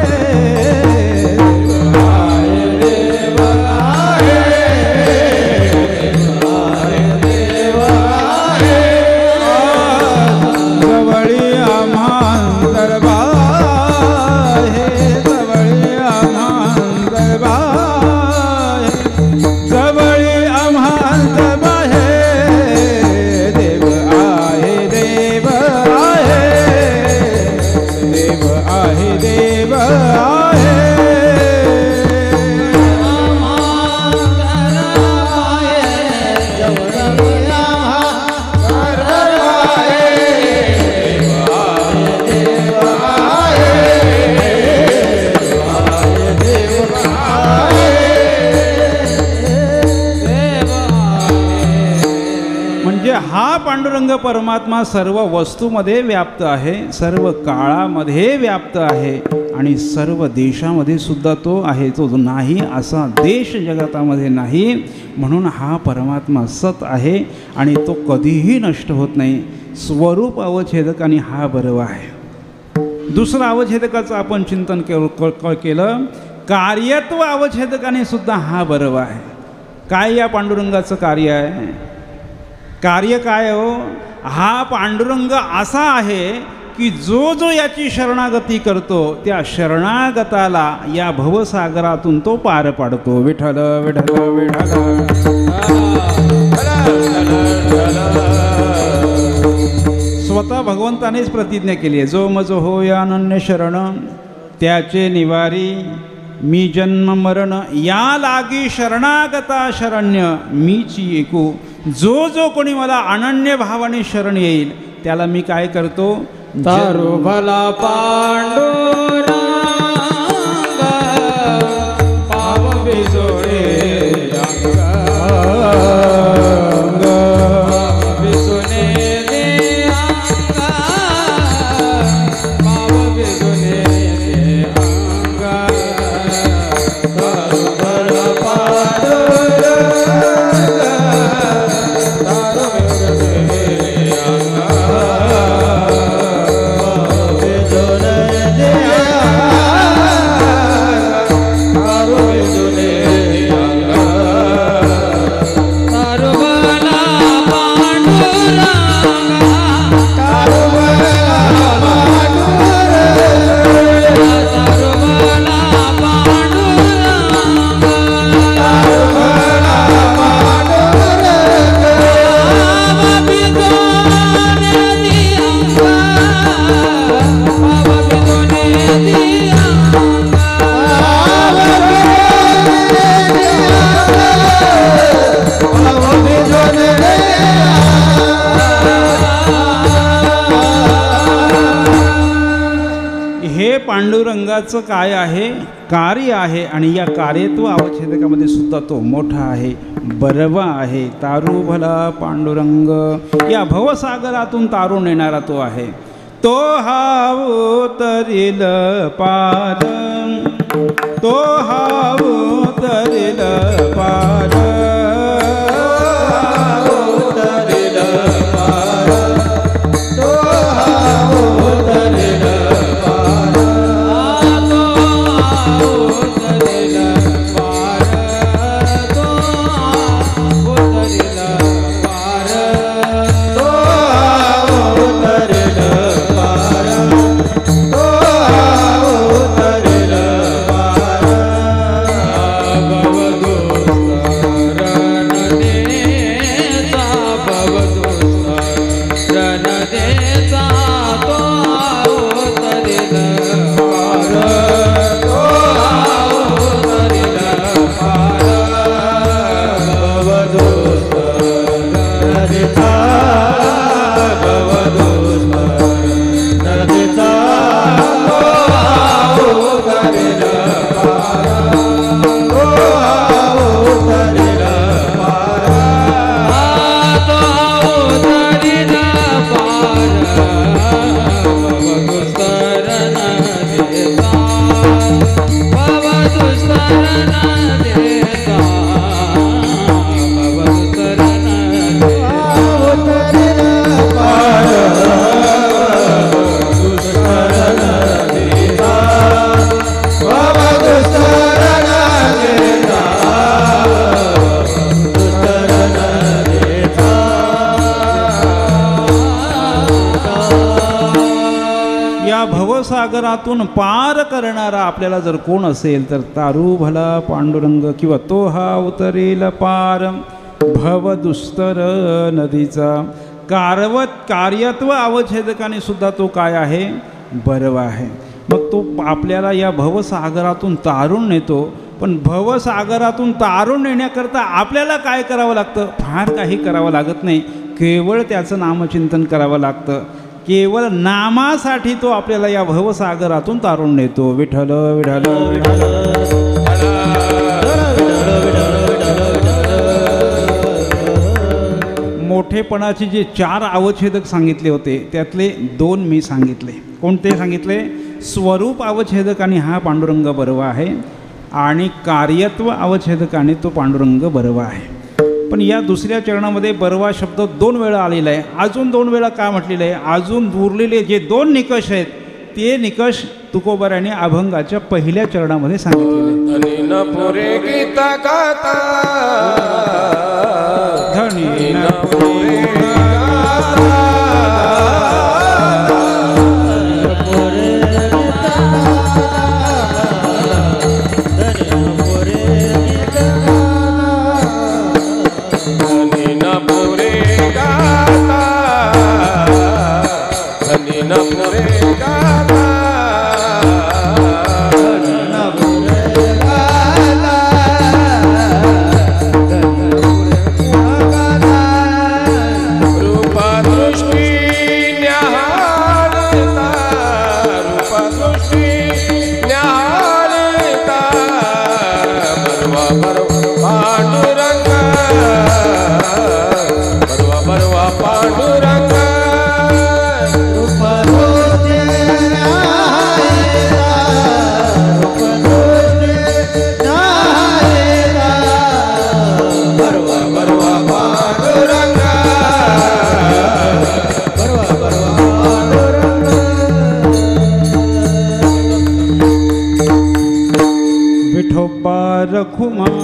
[SPEAKER 2] पांडुरंग परमात्मा सर्व वस्तूमध्ये व्याप्त आहे, सर्व काळामध्ये व्याप्त आहे आणि सर्व देशामध्ये सुद्धा तो आहे. तो नाही असा देश जगतामध्ये नाही. म्हणून हा परमात्मा सत आहे आणि तो कधीही नष्ट होत नाही. स्वरूप अवच्छेदक आणि हा बरोबर आहे. दुसरं अवच्छेदकाचं आपण चिंतन केलं. कार्यत्व अवच्छेदकाने सुद्धा हा बरोबर आहे. काय या पांडुरंगाचं कार्य आहे? कार्य काय हो? हा पांडुरंग असा आहे की जो जो याची शरणागती करतो त्या शरणागताला या भवसागरातून तो पार पाडतो. विठ्ठल विठ्ठल विठ्ठल. स्वतः भगवंतानेच प्रतिज्ञा केली आहे, जो मज होय अनन्य शरण त्याचे निवारी मी जन्म मरण या लागी शरणागता शरण्य मीची एकू. जो जो कोणी मला अनन्य भावाने शरण येईल त्याला मी काय करतो?
[SPEAKER 3] तारो भला पांडुरंगा पाव बिजोडे
[SPEAKER 2] पांडुरंगाचं काय आहे? कार्य आहे आणि या कार्यत्व अवच्छेदकामध्ये सुद्धा तो मोठा आहे, बरवा आहे. तारू भला पांडुरंग या भवसागरातून तारून येणारा तो आहे. तो हा उतरील पार, तो हा उतरील पार, उतरील पार, तो हा उतरील पार, भवसागरातून पार करणारा आपल्याला जर कोण असेल तर तारू भला पांडुरंग किंवा तो हा उतरेल पार भवदुस्तर नदीचा. कार्यत्व अवच्छेदकाने सुद्धा तो काय आहे? बरवा आहे. मग तो आपल्याला या भवसागरातून तारून नेतो. पण भवसागरातून तारून नेण्याकरता आपल्याला काय करावं लागतं? फार काही करावं लागत नाही, केवळ त्याचं नामचिंतन करावं लागतं. केवळ नामासाठी तो आपल्याला या भवसागरातून तारून नेतो. विठ्ठल विठ्ठल विठ्ठल. मोठ्या मोठेपणाचे जे 4 अवच्छेदक सांगितले होते त्यातले 2 मी सांगितले. कोणते सांगितले? स्वरूप अवच्छेदकाने हा पांडुरंग बरवा आहे आणि कार्यत्व अवच्छेदकाने तो पांडुरंग बरवा आहे. पण या दुसऱ्या चरणामध्ये बरवा शब्द 2 वेळा आलेला आहे. अजून 2 वेळा का म्हटलेलं आहे? अजून उरलेले जे 2 निकष आहेत ते निकष तुकोबाराने अभंगाच्या पहिल्या चरणामध्ये सांगितलेले आहेत.
[SPEAKER 5] धनी न पुरे गीत गाता,
[SPEAKER 2] धनी न पुरे
[SPEAKER 5] धनी न पुरे गाता, धनी न पुरे गाता, रूपा दृष्टी न्याहाळता, रूपा दृष्टी न्याहाळता, बरवा बरवा पांडुरंग, बरवा बरवा पांडुरंग, बरवा बरवा पांडुरंग,
[SPEAKER 2] विठोबा रखुमाये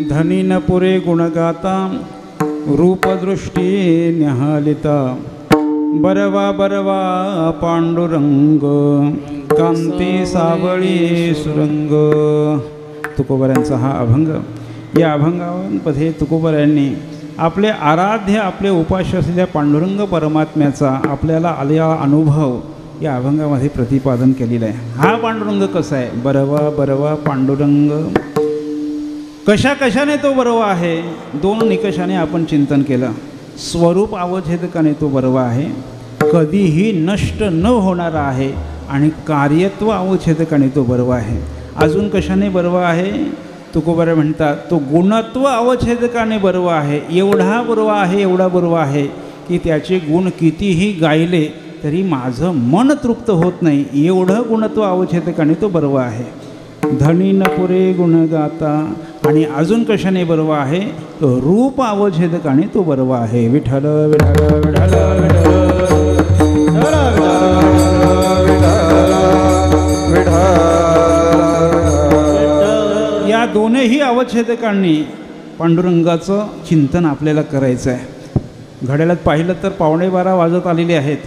[SPEAKER 2] धनी न पुरे गुणगाता, रूपदृष्टी न्याहालिता, बरवा बरवा पांडुरंग, कांती सावळी सुरंग. तुकोबारांचा हा अभंग. या अभंगामध्ये तुकोबारांनी आपले आराध्य आपले उपास्य असलेल्या पांडुरंग परमात्म्याचा आपल्याला आलेला अनुभव या अभंगामध्ये प्रतिपादन केलेलं आहे. हा पांडुरंग कसा आहे? बरवा बरवा पांडुरंग. कशा कशाने तो बरवा आहे? 2 निकषाने आपण चिंतन केलं. स्वरूप अवच्छेदकाने तो बरवा आहे, कधीही नष्ट न होणारा आहे, आणि कार्यत्व अवच्छेदकाने तो बरवा आहे. अजून कशाने बरवा आहे? तुकोबारा म्हणतात तो गुणत्व अवच्छेदकाने बरवा आहे. एवढा बरवा आहे, एवढा बरवा आहे की त्याचे गुण कितीही गायले तरी माझं मन तृप्त होत नाही, एवढं गुणत्व अवच्छेदकाने तो बरवा आहे. धनी न पुरे गुणगाता, आणि अजून कशाने बरोबर आहे? तो रूप अवच्छेदकाने तो बरोबर आहे. विठ्ठल विठ्ठल विठ्ठल या दोनही अवच्छेदकांनी पांडुरंगाचं चिंतन आपल्याला करायचं आहे. घड्याळात पाहिलं तर 11:15 वाजत आलेले आहेत.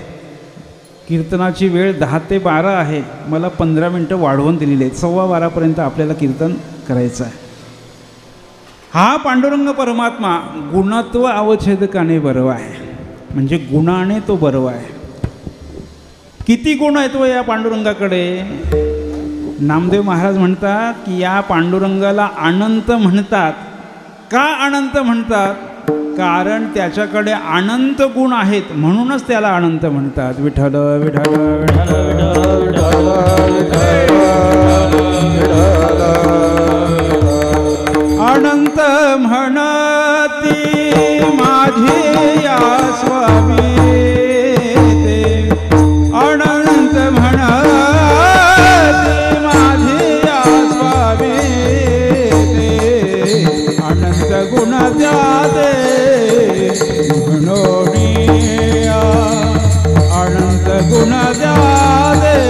[SPEAKER 2] कीर्तनाची वेळ 10 ते 12 आहे. मला 15 मिनटं वाढवून दिलेली आहेत. 12:15पर्यंत आपल्याला कीर्तन करायचं आहे. हा पांडुरंग परमात्मा गुणत्व अवच्छेदकाने बरोबर आहे, म्हणजे गुणाने तो बरोबर आहे. किती गुण आहेत व या पांडुरंगाकडे? नामदेव महाराज म्हणतात की या पांडुरंगाला अनंत म्हणतात. का अनंत म्हणतात? कारण त्याच्याकडे अनंत गुण आहेत, म्हणूनच त्याला अनंत म्हणतात. विठ्ठल विठ्ठल अनंत म्हणती माझे या स्वामी ते, अनंत म्हणती माझे या स्वामी ते, अनंत गुण द्यादे म्हणून अनंत गुण द्यादे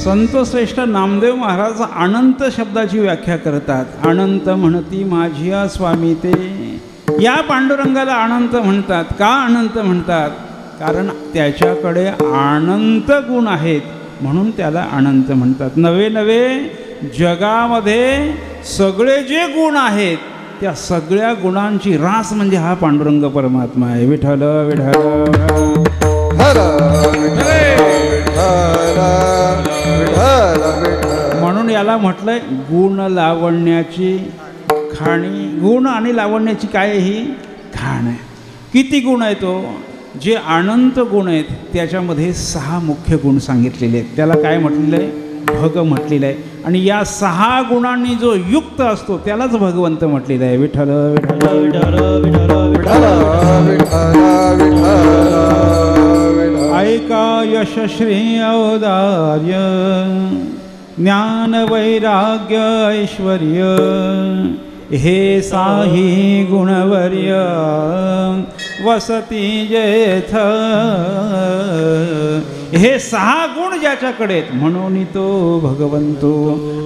[SPEAKER 2] संतश्रेष्ठ नामदेव महाराज अनंत शब्दाची व्याख्या करतात. अनंत म्हणती माझिया स्वामी ते. या पांडुरंगाला अनंत म्हणतात. का अनंत म्हणतात? कारण त्याच्याकडे अनंत गुण आहेत, म्हणून त्याला अनंत म्हणतात. नवे नवे जगामध्ये सगळे जे गुण आहेत त्या सगळ्या गुणांची रास म्हणजे हा पांडुरंग परमात्मा आहे. विठ्ठल विठ्ठल म्हणून याला म्हटलंय गुण लावण्याची खाणी. गुण आणि लावण्याची काय ही खाण आहे. किती गुण आहे तो? जे अनंत गुण आहेत त्याच्यामध्ये 6 मुख्य गुण सांगितलेले आहेत. त्याला काय म्हटलेलं आहे? भग म्हटलेलं आहे. आणि या 6 गुणांनी जो युक्त असतो त्यालाच भगवंत म्हटलेलं आहे. विठ्ठल विठ्ठल विठ्ठल ऐका यशश्री औदार्य ज्ञान वैराग्य ऐश्वर्य हे साही गुणवर्य वसती जेथ. हे 6 गुण ज्याच्याकडे आहेत म्हणून तो भगवंतो.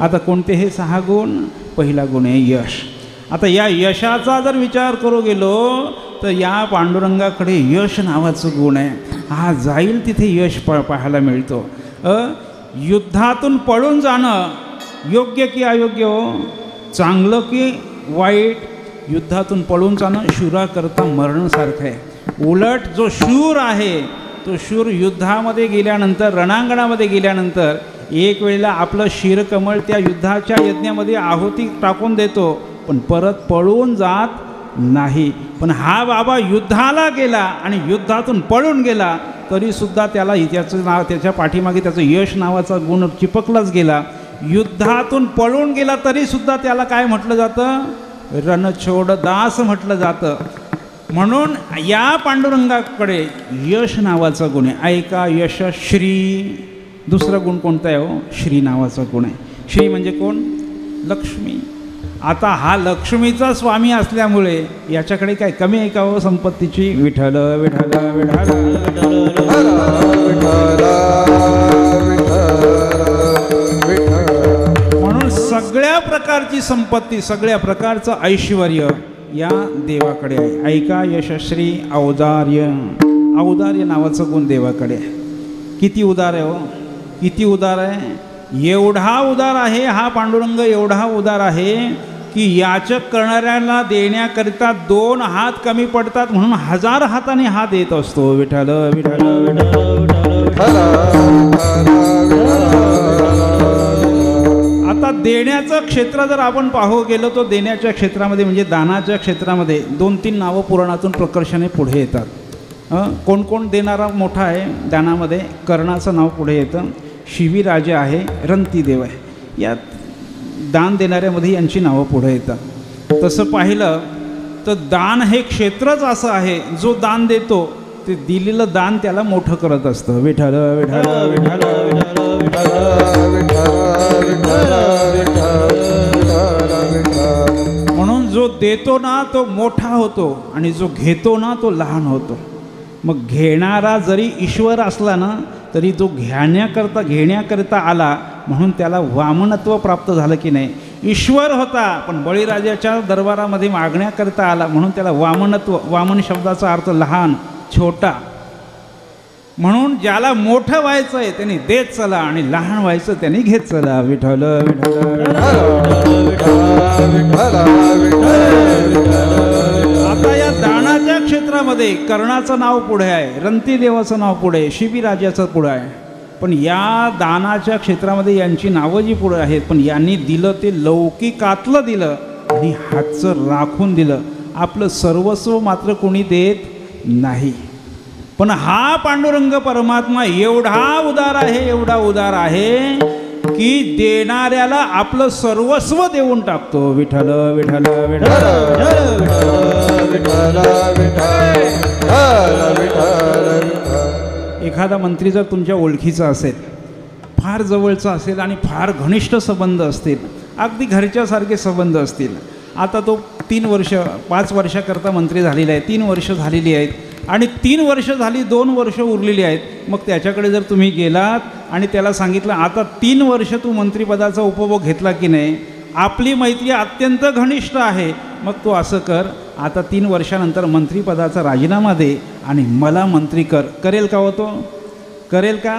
[SPEAKER 2] आता कोणते हे 6 गुण? पहिला गुण आहे यश. आता या यशाचा जर विचार करू गेलो तर या पांडुरंगाकडे यश नावाचं गुण आहे. हा जाईल तिथे यश पाहायला मिळतो. युद्धातून पळून जाणं योग्य की अयोग्य हो? चांगलं की वाईट? युद्धातून पळून जाणं शूराकरता मरणसारखं आहे. उलट जो शूर आहे तो शूर युद्धामध्ये गेल्यानंतर, रणांगणामध्ये गेल्यानंतर एक वेळेला आपलं शिरकमळ त्या युद्धाच्या यज्ञामध्ये आहुती टाकून देतो, पण परत पळून जात नाही. पण हा बाबा युद्धाला गेला आणि युद्धातून पळून गेला तरीसुद्धा त्याला त्याचं नाव, त्याच्या पाठीमागे त्याचं यश नावाचा गुण चिपकलाच गेला. युद्धातून पळून गेला तरी सुद्धा त्याला काय म्हटलं जातं? रणछोड दास म्हटलं जातं. म्हणून या पांडुरंगाकडे यश नावाचा गुण आहे. ऐका, यश श्री. दुसरा गुण कोणता आहे हो? श्री नावाचा गुण आहे. श्री म्हणजे कोण? लक्ष्मी. आता हा लक्ष्मीचा स्वामी असल्यामुळे याच्याकडे काय कमी आहे का हो संपत्तीची? विठ्ठल विठ्ठल विठ्ठल. म्हणून सगळ्या प्रकारची संपत्ती, सगळ्या प्रकारचं ऐश्वर या देवाकडे आहे. ऐका, यशश्री औदार्य. औदार्य नावाचं गुण देवाकडे आहे. किती उदार आहे हो? किती उदार आहे? एवढा उदार आहे हा पांडुरंग, एवढा उदार आहे की याचक करणाऱ्याला देण्याकरिता 2 हात कमी पडतात म्हणून 1000 हाताने हात देत असतो. विठ्ठल विठ्ठल विठ्ठल. आता देण्याचं क्षेत्र जर आपण पाहू गेलो तर देण्याच्या क्षेत्रामध्ये म्हणजे दानाच्या क्षेत्रामध्ये 2-3 नावं पुराणातून प्रकर्षाने पुढे येतात. कोण कोण देणारा मोठा आहे दानामध्ये? कर्णाचं नाव पुढे येतं. शिवीराजे आहे, रंतीदेव आहे. या दान देणाऱ्यामध्ये यांची नावं पुढे येतात. तसं पाहिलं तर दान हे क्षेत्रच असं आहे, जो दान देतो ते दिलेलं दान त्याला मोठं करत असतं. विठ्ठल विठ्ठल विठ्ठल विठ्ठल. म्हणून जो देतो ना तो मोठा होतो आणि जो घेतो ना तो लहान होतो. मग घेणारा जरी ईश्वर असला ना तरी तो घेण्याकरता आला म्हणून त्याला वामनत्व प्राप्त झालं की नाही? ईश्वर होता पण बळीराजाच्या दरबारामध्ये मागण्याकरता आला म्हणून त्याला वामनत्व. वामन शब्दाचा अर्थ लहान, छोटा. म्हणून ज्याला मोठं व्हायचं आहे त्यांनी देत चला आणि लहान व्हायचं त्यांनी घेत चला. विठ्ठल विठ्ठल. आता या दानाच्या क्षेत्रामध्ये कर्णाचं नाव पुढे आहे, रंतीदेवाचं नाव पुढे आहे, शिबीराजाचं पुढे आहे. पण या दानाच्या क्षेत्रामध्ये यांची नावं जी पुढे आहेत पण यांनी दिलं ते लौकिकातलं दिलं आणि हातचं राखून दिलं. आपलं सर्वस्व मात्र कोणी देत नाही. पण हा पांडुरंग परमात्मा एवढा उदार आहे, एवढा उदार आहे की देणाऱ्याला आपलं सर्वस्व देऊन टाकतो. विठ्ठल विठ्ठल विठ्ठल. एखादा मंत्री जर तुमच्या ओळखीचा असेल, फार जवळचा असेल आणि फार घनिष्ठ संबंध असतील, अगदी घरच्यासारखे संबंध असतील. आता तो 3 वर्ष 5 वर्षाकरता मंत्री झालेला आहे, 3 वर्ष झालेली आहेत आणि 3 वर्ष झाली, 2 वर्ष उरलेली आहेत. मग त्याच्याकडे जर तुम्ही गेलात आणि त्याला सांगितलं आता 3 वर्ष तू मंत्रिपदाचा उपभोग घेतला की नाही, आपली मैत्री अत्यंत घनिष्ठ आहे, मग तू असं कर, आता 3 वर्षानंतर मंत्रिपदाचा राजीनामा दे आणि मला मंत्री करेल का हो? तो करेल का?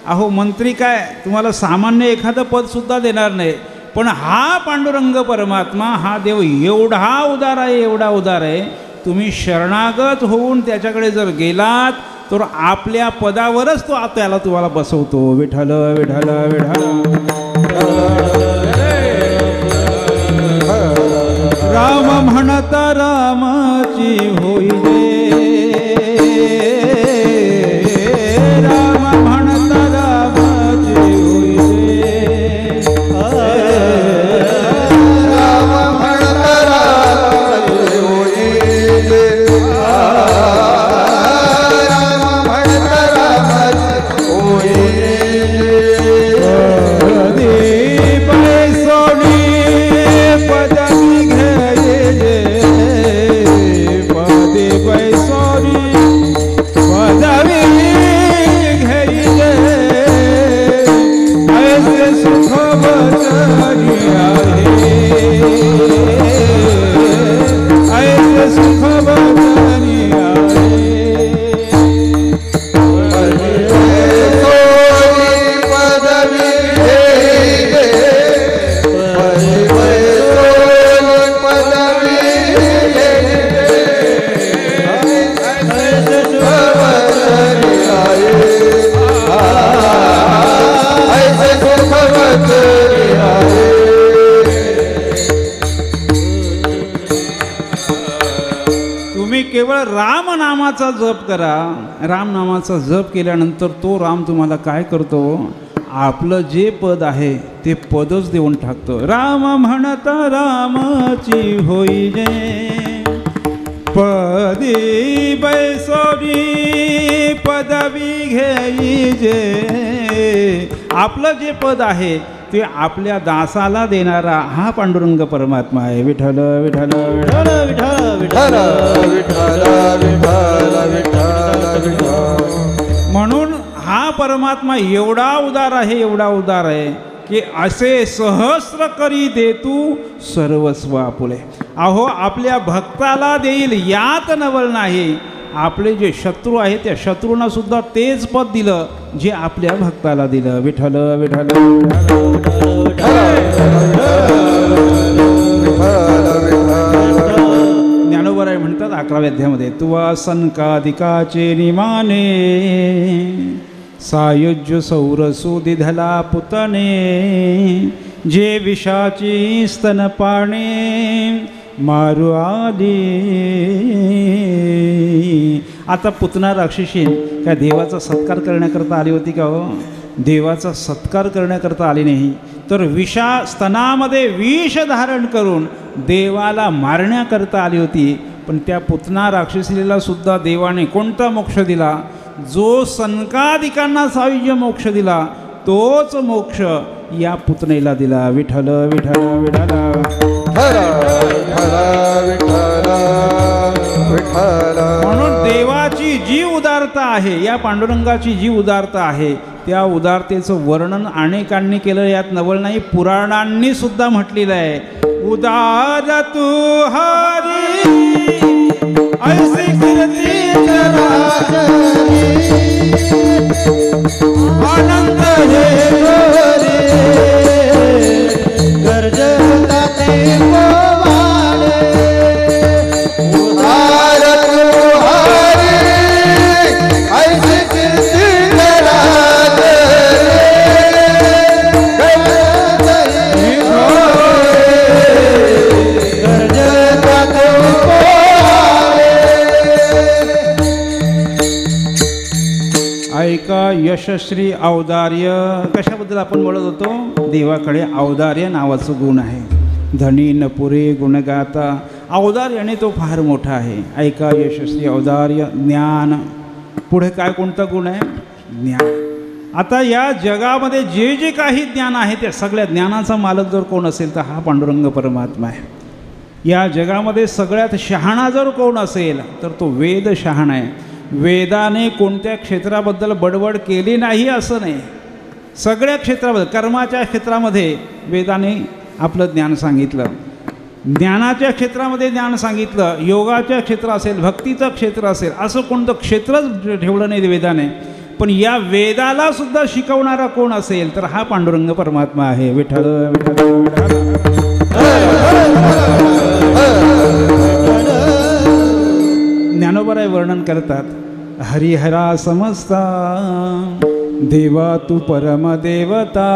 [SPEAKER 2] अहो मंत्री काय तुम्हाला सामान्य एखादं पदसुद्धा देणार नाही. पण हा पांडुरंग परमात्मा, हा देव एवढा उदार आहे, एवढा उदार आहे. तुम्ही शरणागत होऊन त्याच्याकडे जर गेलात तर आपल्या पदावरच तो त्याला तुम्हाला बसवतो. विठ्ठल विठ्ठल विठ्ठल. राम म्हणता रामाची होई राम म्हणता रामाची होई केवळ राम नामाचा जप करा. राम नामाचा जप केल्यानंतर तो राम तुम्हाला काय करतो? आपलं जे पद आहे ते पदच देऊन टाकतो. राम म्हणता रामाची होई जय, पदी बैसोरी पदवी घेई जे. आपलं जे पद आहे ते आपल्या दासाला देणारा हा पांडुरंग परमात्मा आहे. विठ्ठल विठ्ठल विठ्ठल विठ्ठल
[SPEAKER 5] विठ्ठल विठ्ठल विठ्ठल विठ्ठल विठ्ठल.
[SPEAKER 2] म्हणून हा परमात्मा एवढा उदार आहे, एवढा उदार आहे की असे सहस्र करी दे तू सर्वस्व आपुले. अहो आपल्या भक्ताला देईल यात नवल नाही. आपले जे शत्रू आहेत त्या शत्रूंना सुद्धा तेच पद दिलं जे आपल्या भक्ताला दिलं. विठ्ठल विठ्ठल ज्ञानोबराय म्हणतात 11व्या अध्यायामध्ये, तुवा सनकादिकाचे निमाने सायुज्य सौरसु दिधला पुतने, जे विषाची स्तनपाणे मारू आली. आता पुतना राक्षसीन काय देवाचा सत्कार करण्याकरता आली होती का हो? देवाचा सत्कार करण्याकरता आली नाही, तर स्तनामध्ये विष धारण करून देवाला मारण्याकरता आली होती. पण त्या पुतना राक्षसीला सुद्धा देवाने कोणता मोक्ष दिला? जो सनकादिकांना सायुज्य मोक्ष दिला तोच मोक्ष या पुतनेला दिला. विठ्ठल विठ्ठल विठ्ठल म्हणून देवाची जी उदारता आहे, या पांडुरंगाची जी उदारता आहे, त्या उदारतेचं वर्णन अनेकांनी केलं, यात नवल नाही. पुराणांनी सुद्धा म्हटलेलं आहे, उदार तू हरी ऐसी कीर्ती आनंद हे गोरे
[SPEAKER 4] गरजता ते पोवाडे.
[SPEAKER 5] उदार तू हरी ऐसी कीर्ती करात
[SPEAKER 4] गरजता ते
[SPEAKER 2] ऐका यशश्री औदार्य. कशाबद्दल आपण बोलत होतो? देवाकडे औदार्य नावाचं गुण आहे. धनी न पुरे गुणगाता. औदार्याने तो फार मोठा आहे. ऐका यशश्री औदार्य. ज्ञान. पुढे काय कोणता गुण आहे? ज्ञान. आता या जगामध्ये जे जे काही ज्ञान आहे त्या सगळ्या ज्ञानाचा मालक जर कोण असेल तर हा पांडुरंग परमात्मा आहे. या जगामध्ये सगळ्यात शहाणा जर कोण असेल तर तो वेद शहाणा आहे. वेदाने कोणत्या क्षेत्राबद्दल बडबड केली नाही असं नाही. सगळ्या क्षेत्राबद्दल, कर्माच्या क्षेत्रामध्ये वेदाने आपलं ज्ञान सांगितलं, ज्ञानाच्या क्षेत्रामध्ये ज्ञान सांगितलं, योगाच्या क्षेत्र असेल, भक्तीचं क्षेत्र असेल, असं कोणतं क्षेत्रच ठेवलं नाही वेदाने. पण या वेदाला सुद्धा शिकवणारा कोण असेल तर हा पांडुरंग परमात्मा आहे. विठ्ठल विठ्ठल विठ्ठल. ज्ञानोबराय वर्णन करतात, हरिहरा समजता देवा तू परमदेवता,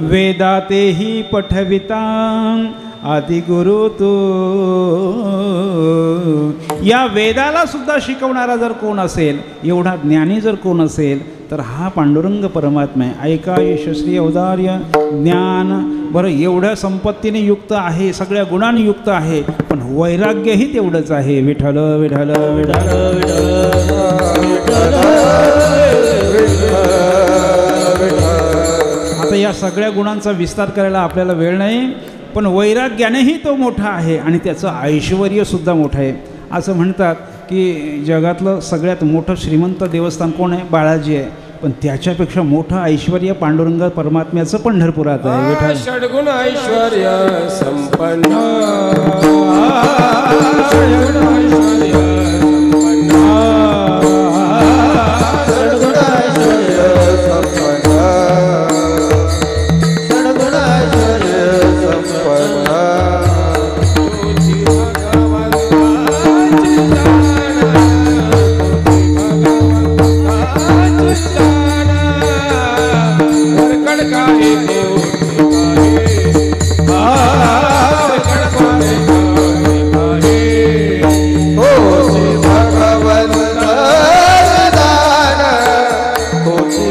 [SPEAKER 2] वेदातेही पठविता आदिगुरु तू. या वेदाला सुद्धा शिकवणारा जर कोण असेल, एवढा ज्ञानी जर कोण असेल तर हा पांडुरंग परमात्मा आहे. ऐका यशस्वी औदार्य ज्ञान. बरं, एवढ्या संपत्तीने युक्त आहे, सगळ्या गुणांनी युक्त आहे, पण वैराग्यही तेवढंच आहे. विठ्ठल विठ्ठल विठ्ठल विठ्ठल. आता या सगळ्या गुणांचा विस्तार करायला आपल्याला वेळ नाही, पण वैराग्यानेही तो मोठा आहे आणि त्याचं ऐश्वर्यसुद्धा मोठं आहे. असं म्हणतात की जगातलं सगळ्यात मोठं श्रीमंत देवस्थान कोण आहे? बाळाजी आहे. पण त्याच्यापेक्षा मोठं ऐश्वर्य पांडुरंग परमात्म्याचं पंढरपुरात आहे. विठ्ठल
[SPEAKER 5] षड्गुण ऐश्वर्य संपन्न.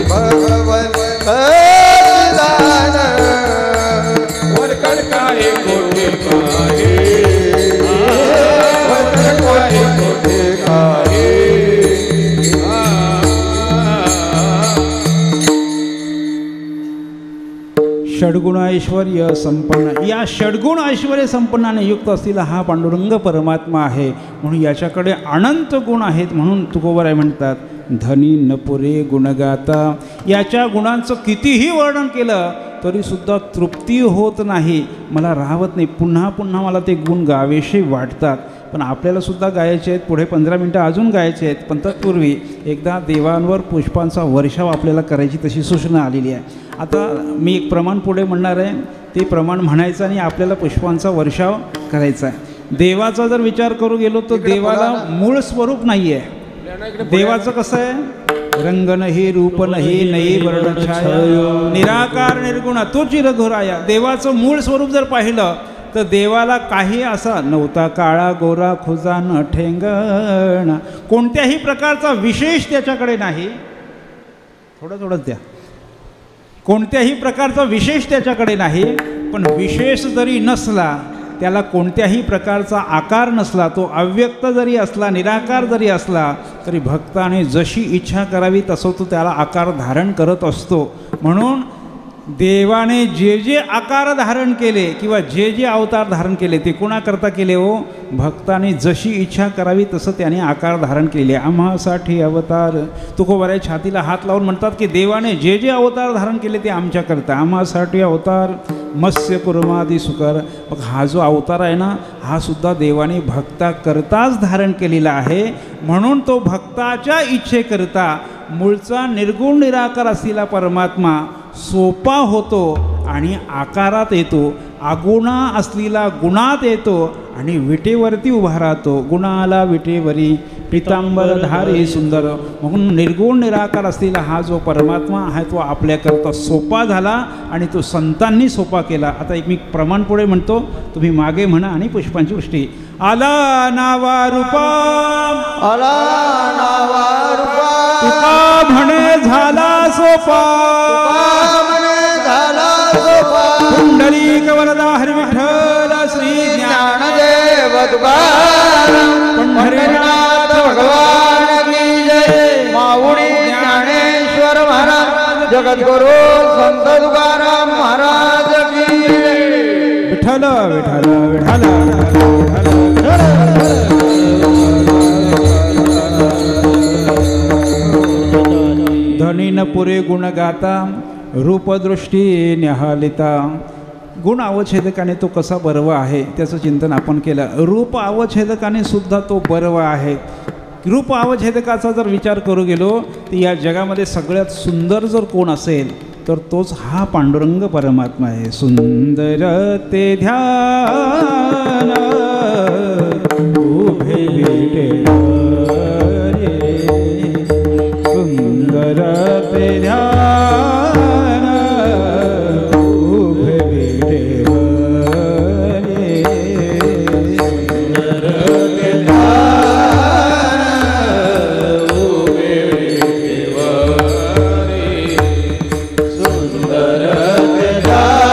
[SPEAKER 5] भगवंत
[SPEAKER 2] षड्गुण ऐश्वर्य संपन्न, या षड्गुण ऐश्वर्य संपन्नाने युक्त असलेला हा पांडुरंग परमात्मा आहे. म्हणून याच्याकडे अनंत गुण आहेत. म्हणून तुकोबराय म्हणतात धनी न पुरे गुणगाता. याच्या गुणांचं कितीही वर्णन केलं तरीसुद्धा तृप्ती होत नाही, मला राहवत नाही, पुन्हा पुन्हा मला ते गुण गावेसे वाटतात. पण आपल्यालासुद्धा गायचे आहेत, पुढे 15 मिनटं अजून गायचे आहेत. पण तत्पूर्वी एकदा देवांवर पुष्पांचा वर्षाव आपल्याला करायची तशी सूचना आलेली आहे. आता मी एक प्रमाण पुढे म्हणणार आहे, ते प्रमाण म्हणायचं आणि आपल्याला पुष्पांचा वर्षाव करायचा आहे. देवाचा जर विचार करू गेलो तर देवाला मूळ स्वरूप नाही आहे. देवाचं कसं आहे, रंग नाही रूप नाही नई वर्णछाया निराकार निर्गुण तो चिरघोराया. देवाचं मूळ स्वरूप जर पाहिलं तर देवाला काही असा नव्हता, काळा गोरा खुजा न ठेंगणा, कोणत्याही प्रकारचा विशेष त्याच्याकडे नाही. थोडंच द्या. कोणत्याही प्रकारचा विशेष त्याच्याकडे नाही. पण विशेष जरी नसला, त्याला कोणत्याही प्रकारचा आकार नसला, तो अव्यक्त जरी असला, निराकार जरी असला, तरी भक्ताने जशी इच्छा करावी तसं तो त्याला आकार धारण करत असतो. म्हणून देवाने जे जे आकार धारण केले किंवा जे जे अवतार धारण केले ते कोणाकरता केले हो, भक्ताने जशी इच्छा करावी तसं त्याने आकार धारण केले. आम्हासाठी अवतार, तुकोबराय छातीला हात लावून म्हणतात की देवाने जे जे अवतार धारण केले ते आमच्याकरता, आम्हासाठी अवतार मत्स्य कुर्मादी सुकर. मग हा जो अवतार आहे ना, हा सुद्धा देवाने भक्ताकरताच धारण केलेला आहे. म्हणून तो भक्ताच्या इच्छेकरता मूळचा निर्गुण निराकार असलेला परमात्मा सोपा होतो आणि आकारात येतो, अगुणा असलेला गुणात येतो आणि विटेवरती उभा राहतो. गुणाला विटेवरी पितांबर धारी सुंदर. म्हणून निर्गुण निराकार असलेला हा जो परमात्मा आहे तो आपल्याकरता सोपा झाला आणि तो संतांनी सोपा केला. आता एक मी प्रमाण पुढे म्हणतो, तुम्ही मागे म्हणा आणि पुष्पांची वृष्टी. आला नावा रूपा,
[SPEAKER 4] आला नावा रूपा,
[SPEAKER 2] तुका म्हणे झाला सोपा, पुंडलिक वरदा हरी विठ्ठल श्री
[SPEAKER 4] ज्ञानदेव तुकाराम पंढरीनाथ भगवान की जय. माऊली ज्ञानेश्वर महाराज, जगद्गुरु संत तुकाराम महाराज की जय.
[SPEAKER 2] विठ्ठल विठ्ठल विठ्ठल धनी न पुरे गुण गाता, रूपदृष्टी निहालिता. गुण अवच्छेदकाने तो कसा बर्व आहे त्याचं चिंतन आपण केलं. रूप अवच्छेदकाने सुद्धा तो बर्व आहे. रूप अवच्छेदकाचा जर विचार करू गेलो तर या जगामध्ये सगळ्यात सुंदर जर कोण असेल तर तोच हा पांडुरंग परमात्मा आहे. सुंदर ते ध्यान उभे भेटे रे, सुंदर ते ध्यान उभे भेटे रे, सुंदर ते ध्यान उभे भेटे रे, सुंदर ते ध्यान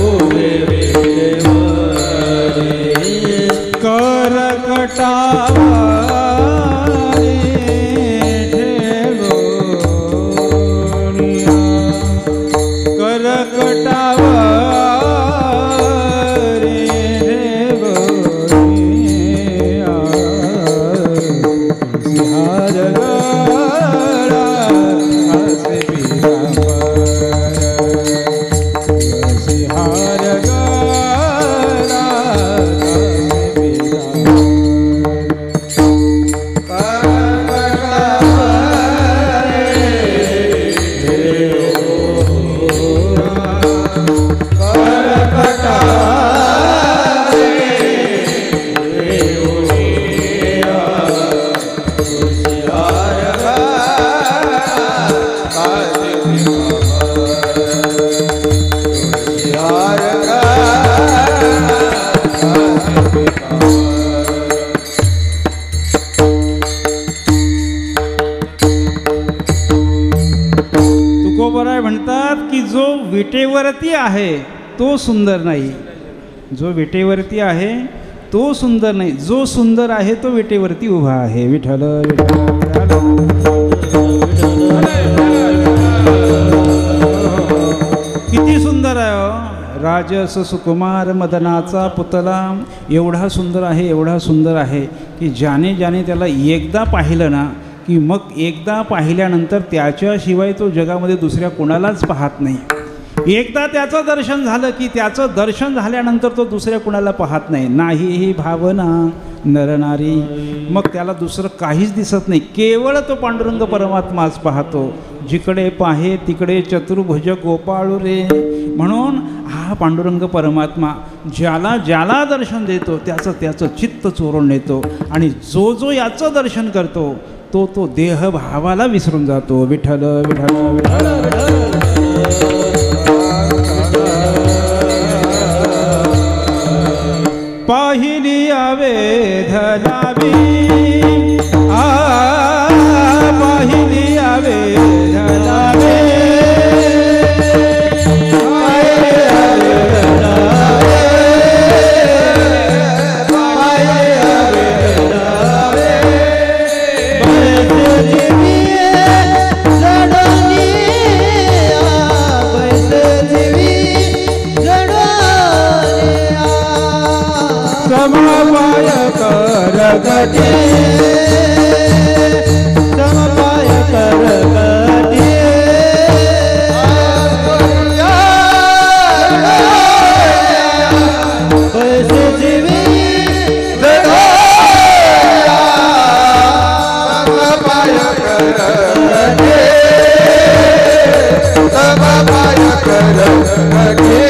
[SPEAKER 2] उभे भेटे रे. करकटावा तुकोबराय म्हणतात की जो विटेवरती आहे तो सुंदर नाही, जो विटेवरती आहे तो सुंदर नाही, जो सुंदर आहे तो विटेवरती उभा आहे. विठ्ठल विठ्ठल राजस सुकुमार मदनाचा पुतला एवढा सुंदर आहे, एवढा सुंदर आहे की ज्याने ज्याने त्याला एकदा पाहिलं ना की मग एकदा पाहिल्यानंतर त्याच्याशिवाय तो जगामध्ये दुसऱ्या कोणालाच पाहत नाही. एकदा त्याचं दर्शन झालं की त्याचं दर्शन झाल्यानंतर तो दुसऱ्या कुणाला पाहत नाही. नाही ही भावना नरनारी, मग त्याला दुसरं काहीच दिसत नाही, केवळ तो पांडुरंग परमात्माच पाहतो. जिकडे पाहे तिकडे चतुर्भुज गोपाळू रे. म्हणून हा पांडुरंग परमात्मा ज्याला ज्याला दर्शन देतो त्याचं चित्त चोरून नेतो, आणि जो जो याचं दर्शन करतो तो देहभावाला विसरून जातो. विठ्ठल विठ्ठल विठ्ठल विठ्ठल. पाहिली आवेध लावी पाहिली आवेध लावे
[SPEAKER 3] समपाय कर गती समपाय कर गती पैसे जीवी
[SPEAKER 5] समपाय कर गती समपाय कर गती.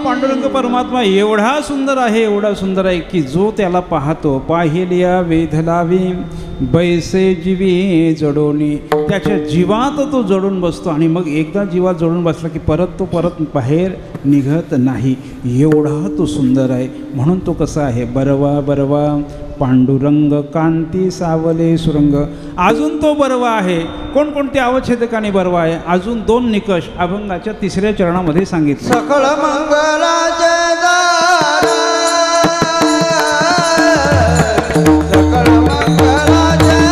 [SPEAKER 2] पांडुरंग परमात्मा एवढा सुंदर आहे, एवढा सुंदर आहे की जो त्याला पाहतो. पाहिलिया वेधलावी बैसे जीवी जडोनी, त्याच्या जीवात तो जडून बसतो, आणि मग एकदा जीवात जडून बसला की तो परत बाहेर निघत नाही. एवढा तो सुंदर आहे. म्हणून तो कसा आहे, बरवा बरवा पांडुरंग कांती सावले सुरंग. अजून तो बरवा आहे. कोणकोणत्या अवच्छेदकाने बरवा आहे, अजून 2 निकष अभंगाच्या 3ऱ्या चरणामध्ये सांगितले.
[SPEAKER 4] सकळ मंगलाचे दार सकळ मंगलाचे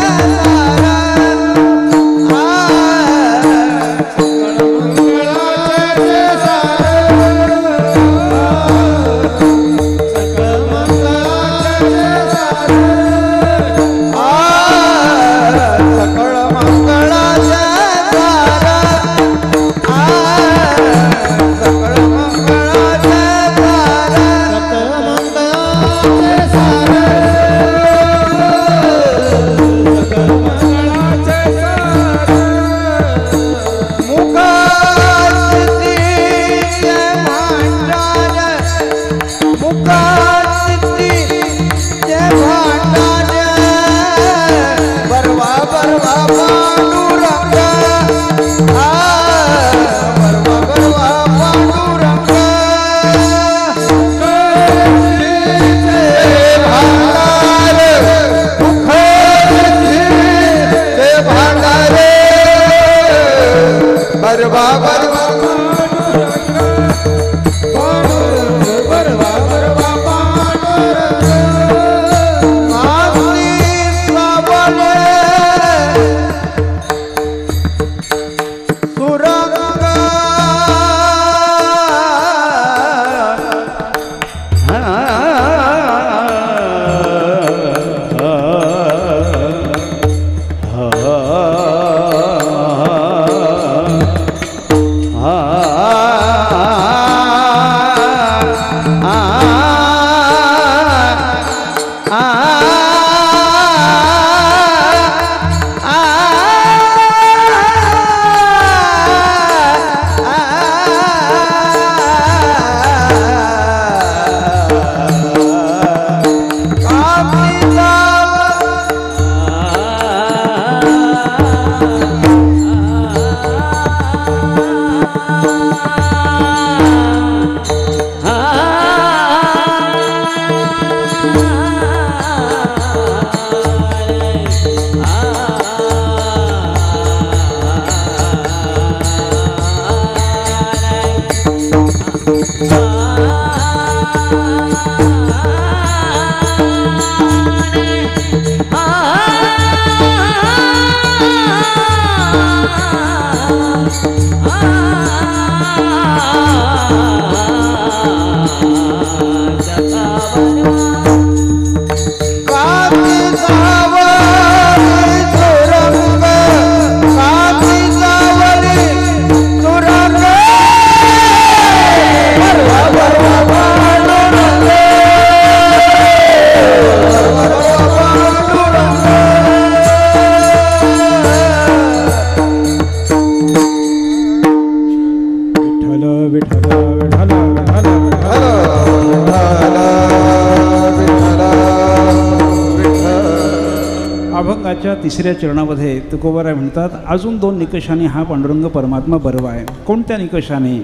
[SPEAKER 2] अभंगाच्या तिसऱ्या चरणामध्ये तुकोबाराय म्हणतात अजून 2 निकषाने हा पांडुरंग परमात्मा बरवा आहे. कोणत्या निकषाने?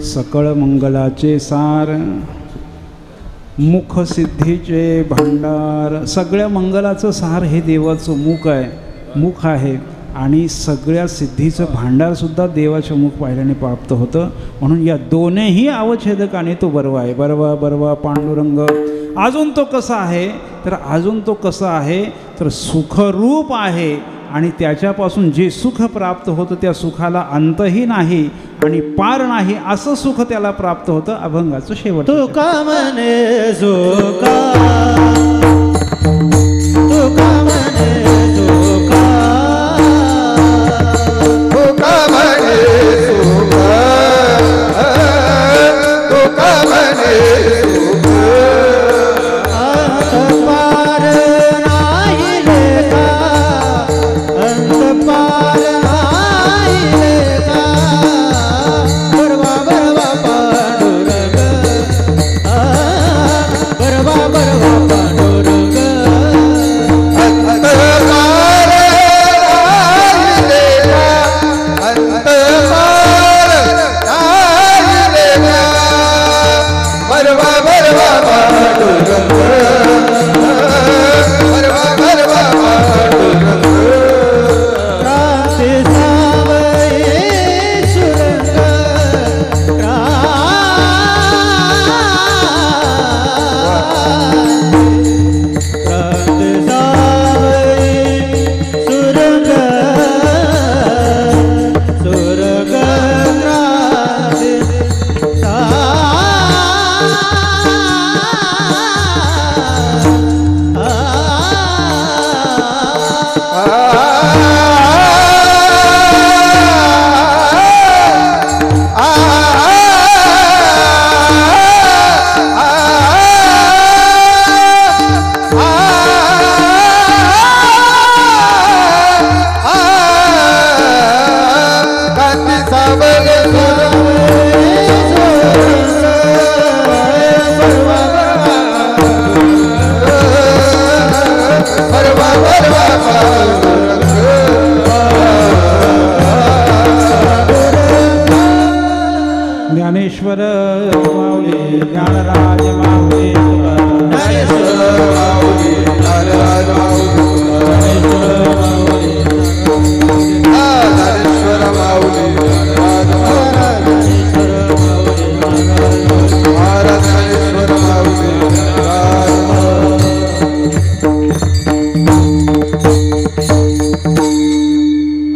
[SPEAKER 2] सकळ मंगलाचे सार, मुख सिद्धीचे भांडार. सगळ्या मंगलाचं सार हे देवाचं मुख आहे आणि सगळ्या सिद्धीचं भांडारसुद्धा देवाचं मुख पाहिल्याने प्राप्त होतं. म्हणून या दोन्ही अवच्छेदकाने तो बरवा आहे. बरवा बरवा पांडुरंग. अजून तो कसा आहे तर सुखरूप आहे आणि त्याच्यापासून जे सुख प्राप्त होतं त्या सुखाला अंतही नाही आणि पार नाही असं सुख त्याला प्राप्त होतं. अभंगाचं शेवट.
[SPEAKER 3] तुका म्हणे सुखा, तुका म्हणे सुखा,
[SPEAKER 5] तुका म्हणे सुख, तुका म्हणे सुख.
[SPEAKER 3] पार नाही लेखा, अंत पार नाही लेखा. बरवा बरवा पांडुरंग, बरवा बरवा पांडुरंग.
[SPEAKER 5] अंतपार राहिलेला, अंतपार राहिलेला. बरवा बरवा पांडुरंग, बरवा बरवा पांडुरंग.
[SPEAKER 3] क्रांती सावये सुरंग, क्रांती सावये सुरंग, सुरंग क्रांती
[SPEAKER 2] ज्ञानेश्वर माऊली ज्ञानराज माऊली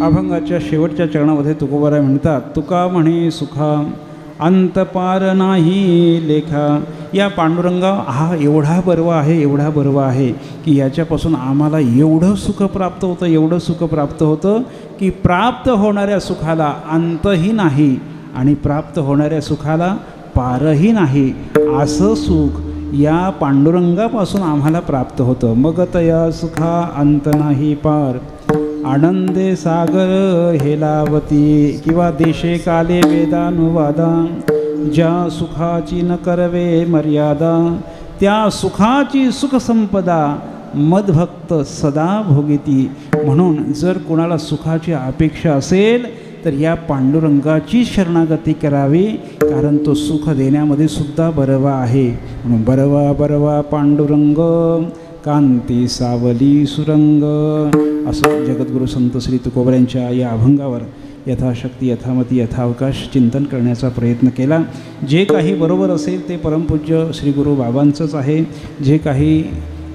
[SPEAKER 2] अभंगाच्या शेवटच्या चरणामध्ये तुकोबाराय म्हणतात तुका म्हणे सुखा अंत पार नाही लेखा. या पांडुरंगा हा एवढा बरवा आहे की याच्यापासून आम्हाला एवढं सुख प्राप्त होतं की प्राप्त होणाऱ्या सुखाला अंतही नाही आणि प्राप्त होणाऱ्या सुखाला पारही नाही असं सुख या पांडुरंगापासून आम्हाला प्राप्त होतं. मग तया सुखा अंत नाही पार आनंदे सागर हेलावती. किंवा देशे काले वेदानुवादा ज्या सुखाची न करवे मर्यादा त्या सुखाची सुखसंपदा मदभक्त सदा भोगिती. म्हणून जर कोणाला सुखाची अपेक्षा असेल तर या पांडुरंगाची शरणागती करावी कारण तो सुख देण्यामध्ये सुद्धा बरवा आहे. म्हणून बरवा बरवा पांडुरंग कांती सावली सुरंग असं जगद्गुरु संत श्री तुकोबऱ्यांच्या या अभंगावर यथाशक्ती यथामती यथावकाश चिंतन करण्याचा प्रयत्न केला. जे काही बरोबर असेल ते परमपूज्य श्री गुरु बाबांचंच आहे. जे काही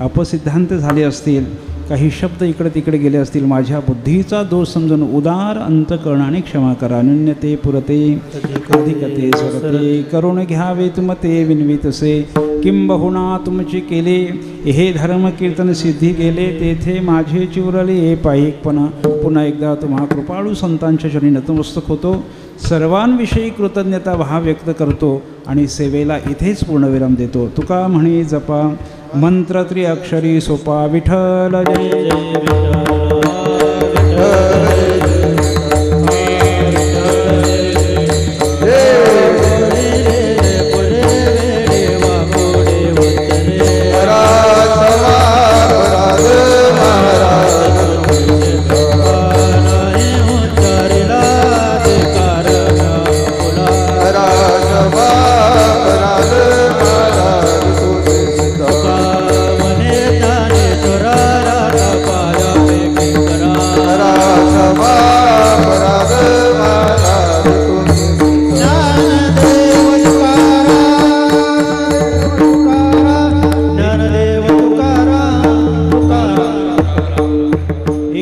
[SPEAKER 2] अपसिद्धांत झाले असतील काही शब्द इकडे तिकडे गेले असतील माझ्या बुद्धीचा दोष समजून उदार अंतकरणाने क्षमा करा. न्यून्यते पुरते अधिकते सरते करुण घ्यावे तुमते विनवितसे किंबहुना तुमचे केले हे धर्म कीर्तन सिद्धी गेले तेथे माझे चिवरले पायिकपणा. पुन्हा एकदा तुम्हा कृपाळू संतांच्या चरणी नतमस्तक होतो. सर्वांविषयी कृतज्ञता भाव व्यक्त करतो आणि सेवेला इथेच पूर्णविराम देतो. तुका म्हणे जपा मंत्र त्रिअक्षरी सोपा विठ्ठल जय जय
[SPEAKER 5] विठ्ठल.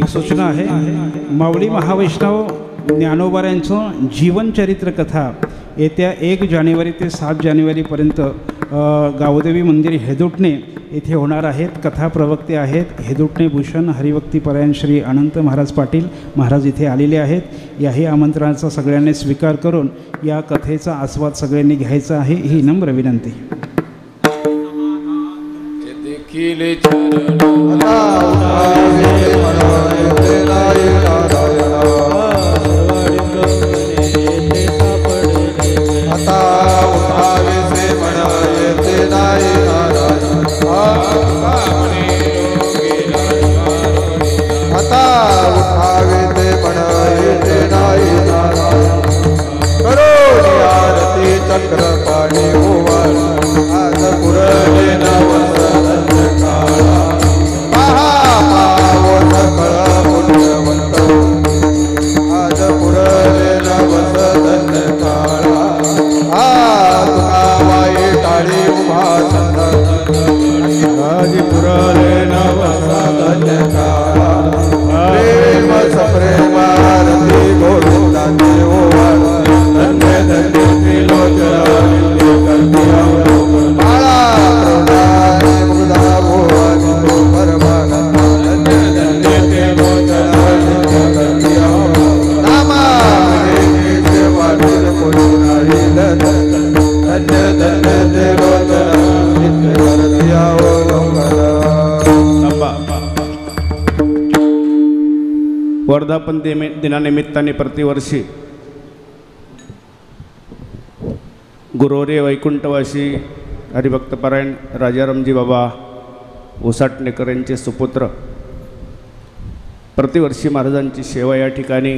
[SPEAKER 2] एक सूचना आहे. माऊली महावैष्णव ज्ञानोबाऱ्यांचं जीवनचरित्र कथा येत्या 1 जानेवारी ते 7 जानेवारीपर्यंत गावदेवी मंदिर हेदुटणे येथे होणार आहेत. कथा प्रवक्ते आहेत हेदुटणे भूषण हरिभक्तीपरायण श्री अनंत महाराज पाटील महाराज इथे आलेले आहेत. याही आमंत्रणाचा सगळ्यांनी स्वीकार करून या कथेचा आस्वाद सगळ्यांनी घ्यायचा आहे ही नम्र विनंती.
[SPEAKER 5] देखील चरण आता उठावे से म्हणाये ते नाही नारायण. आता उठावे ते म्हणाये ते नाही नारायण. करो आरती चक्र पाणी ओवाळ आज पुरले नवस काळा. पहा पाव सकळ पुण्यवंत आज पुरले नवस काळा. वाई टाळी उभा आज पुरले नवस काळा. प्रेम सप्रेमारती गोविंदाचे ओवाळ धन्य धन्य त्रिलोचन माळा प्रदाने मुदा भोवानी तो परमाना धन्य धन्य त्रिलोचन नामा वाटून कोणी नाही धन्य धन्य त्रिलोचन
[SPEAKER 1] वर्धापन दिनानिमित्ताने प्रतिवर्षी गुरोरे वैकुंठवासी हरिभक्तपरायण राजारामजी बाबा ओसाटणेकर यांचे सुपुत्र प्रतिवर्षी महाराजांची सेवा या ठिकाणी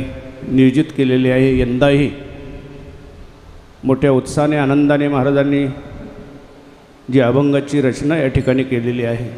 [SPEAKER 1] नियोजित केलेली आहे. यंदाही मोठ्या उत्साहाने आनंदाने महाराजांनी जी अभंगाची रचना या ठिकाणी केलेली आहे.